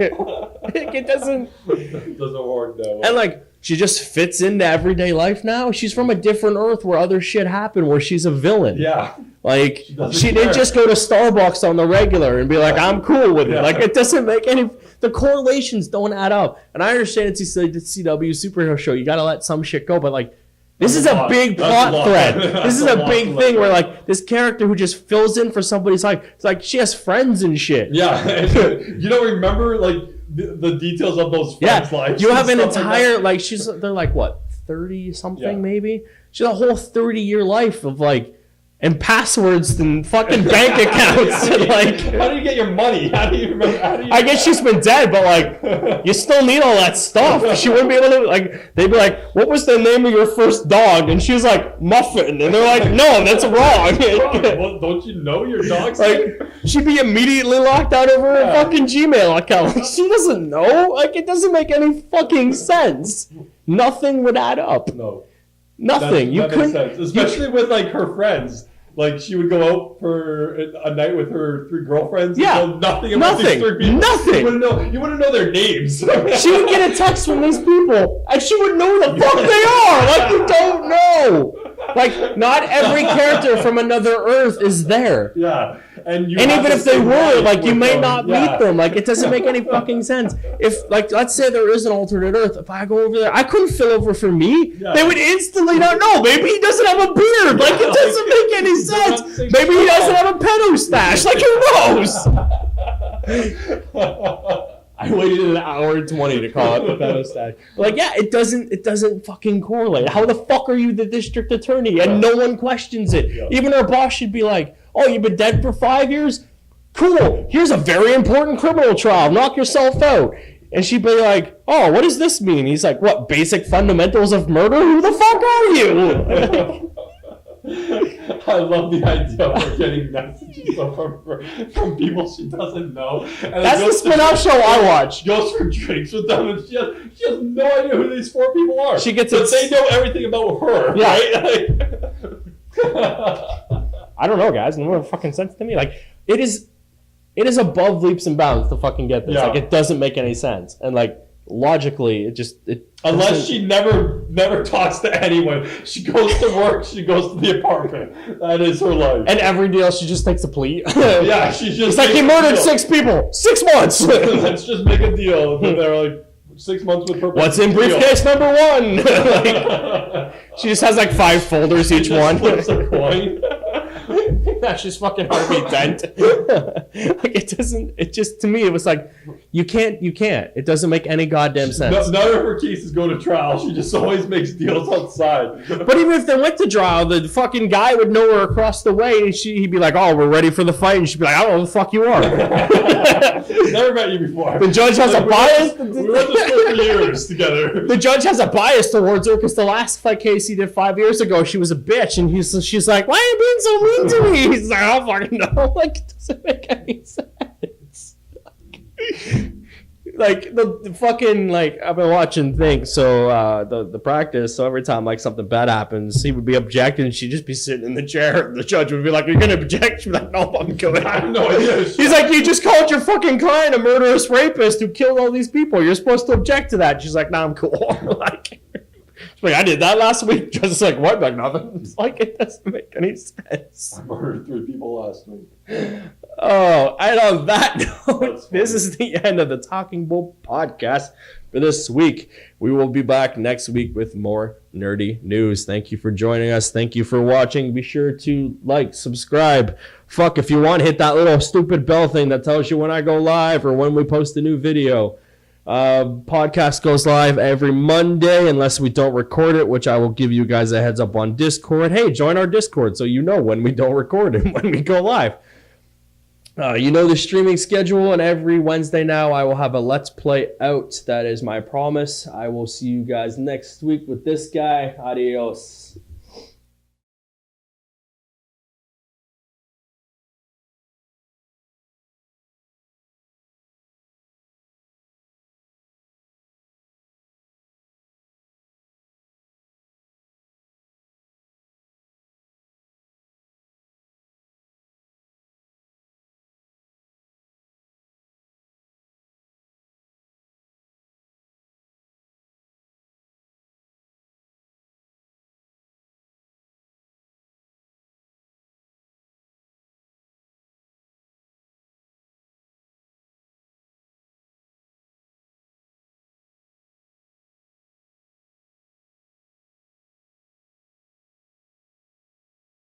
It doesn't work that way. And like, she just fits into everyday life now. She's from a different Earth where other shit happened, where she's a villain. Yeah. Like, she didn't just go to Starbucks on the regular and be like, I'm cool with it. Like, it doesn't make any... The correlations don't add up. And I understand it's a CW superhero show. You got to let some shit go. But, like, This is a big plot thread. This is a big thing where like this character who just fills in for somebody's life. It's like she has friends and shit. Yeah, you don't remember like the details of those friends' lives. You have an entire like they're like what 30 something maybe. She has a whole 30-year life of like. And passwords and fucking bank accounts. And like, how do you get your money? How do you remember? I guess she's been dead, but like, you still need all that stuff. She wouldn't be able to, like, they'd be like, what was the name of your first dog? And she was like, Muffin. And they're like, no, that's wrong. Well, don't you know your dog's like, she'd be immediately locked out of her fucking Gmail account. She doesn't know. Like, it doesn't make any fucking sense. Nothing would add up. No. Nothing. That makes sense. Especially with like her friends. Like she would go out for a night with her 3 girlfriends. Yeah, and know nothing about these 3 people. Nothing. You wouldn't know their names. She would get a text from these people, and she would know who the fuck they are. Like you don't know. Like not every character from another Earth is there. Yeah, and even if they were, like you may not meet them. Like it doesn't make any fucking sense. If like let's say there is an alternate Earth, if I go over there, I couldn't fill over for me. Yeah. They would instantly not know. Maybe he doesn't have a beard. Like it doesn't make any sense. Maybe he doesn't have a pedo stash. Like who knows? I waited an hour and 20 to call it the pedo stash. Like, yeah, it doesn't fucking correlate. How the fuck are you the district attorney? And no one questions it. Yeah. Even our boss should be like, oh, you've been dead for 5 years? Cool. Here's a very important criminal trial. Knock yourself out. And she'd be like, oh, what does this mean? He's like, what, basic fundamentals of murder? Who the fuck are you? I love the idea of her getting messages from people she doesn't know. And that's the spin-off show I watch. She goes for drinks with them, and she has no idea who these 4 people are. She gets but they know everything about her, right? I don't know, guys. No more fucking sense to me. Like, it is above leaps and bounds to fucking get this. Yeah. Like, it doesn't make any sense. And, like, logically, unless she never talks to anyone. She goes to work, she goes to the apartment. That is her life. And every deal she just takes a plea. Yeah, she just it's like he murdered 6 people. 6 months. Let's just make a deal. And they're like 6 months with her. What's in briefcase number 1? Like, she just has like 5 folders each one. Flips a coin. Yeah, she's fucking Harvey Dent. Like it just to me it was like you can't. It doesn't make any goddamn sense. None of her cases go to trial. She just always makes deals outside. But even if they went to trial, the fucking guy would know her across the way, and he'd be like, "Oh, we're ready for the fight," and she'd be like, "I don't know who the fuck you are." Never met you before. The judge has a bias. We went to school for years together. The judge has a bias towards her because the last fight case he did 5 years ago, she was a bitch, and she's like, "Why are you being so mean to me?" He's like, "I don't fucking know." Like, it doesn't make any sense. Like the fucking like I've been watching things, so the practice. So every time like something bad happens, he would be objecting, and she'd just be sitting in the chair. And the judge would be like, "Are you gonna object?" She'd be like, "No, I'm good." I have no idea. He's like, "You just called your fucking client a murderous rapist who killed all these people. You're supposed to object to that." She's like, "No, I'm cool." Like. Like, I did that last week. Just like, what? Like, nothing. It's like, it doesn't make any sense. I murdered 3 people last week. Oh, and on that note, this is the end of the Talking Bull podcast for this week. We will be back next week with more nerdy news. Thank you for joining us. Thank you for watching. Be sure to like, subscribe. Fuck, if you want, hit that little stupid bell thing that tells you when I go live or when we post a new video. Podcast goes live every Monday unless we don't record it, which I will give you guys a heads up on Discord. Hey, join our Discord so you know when we don't record and when we go live. You know the streaming schedule, and every Wednesday now I will have a Let's Play out. That is my promise. I will see you guys next week with this guy. Adios.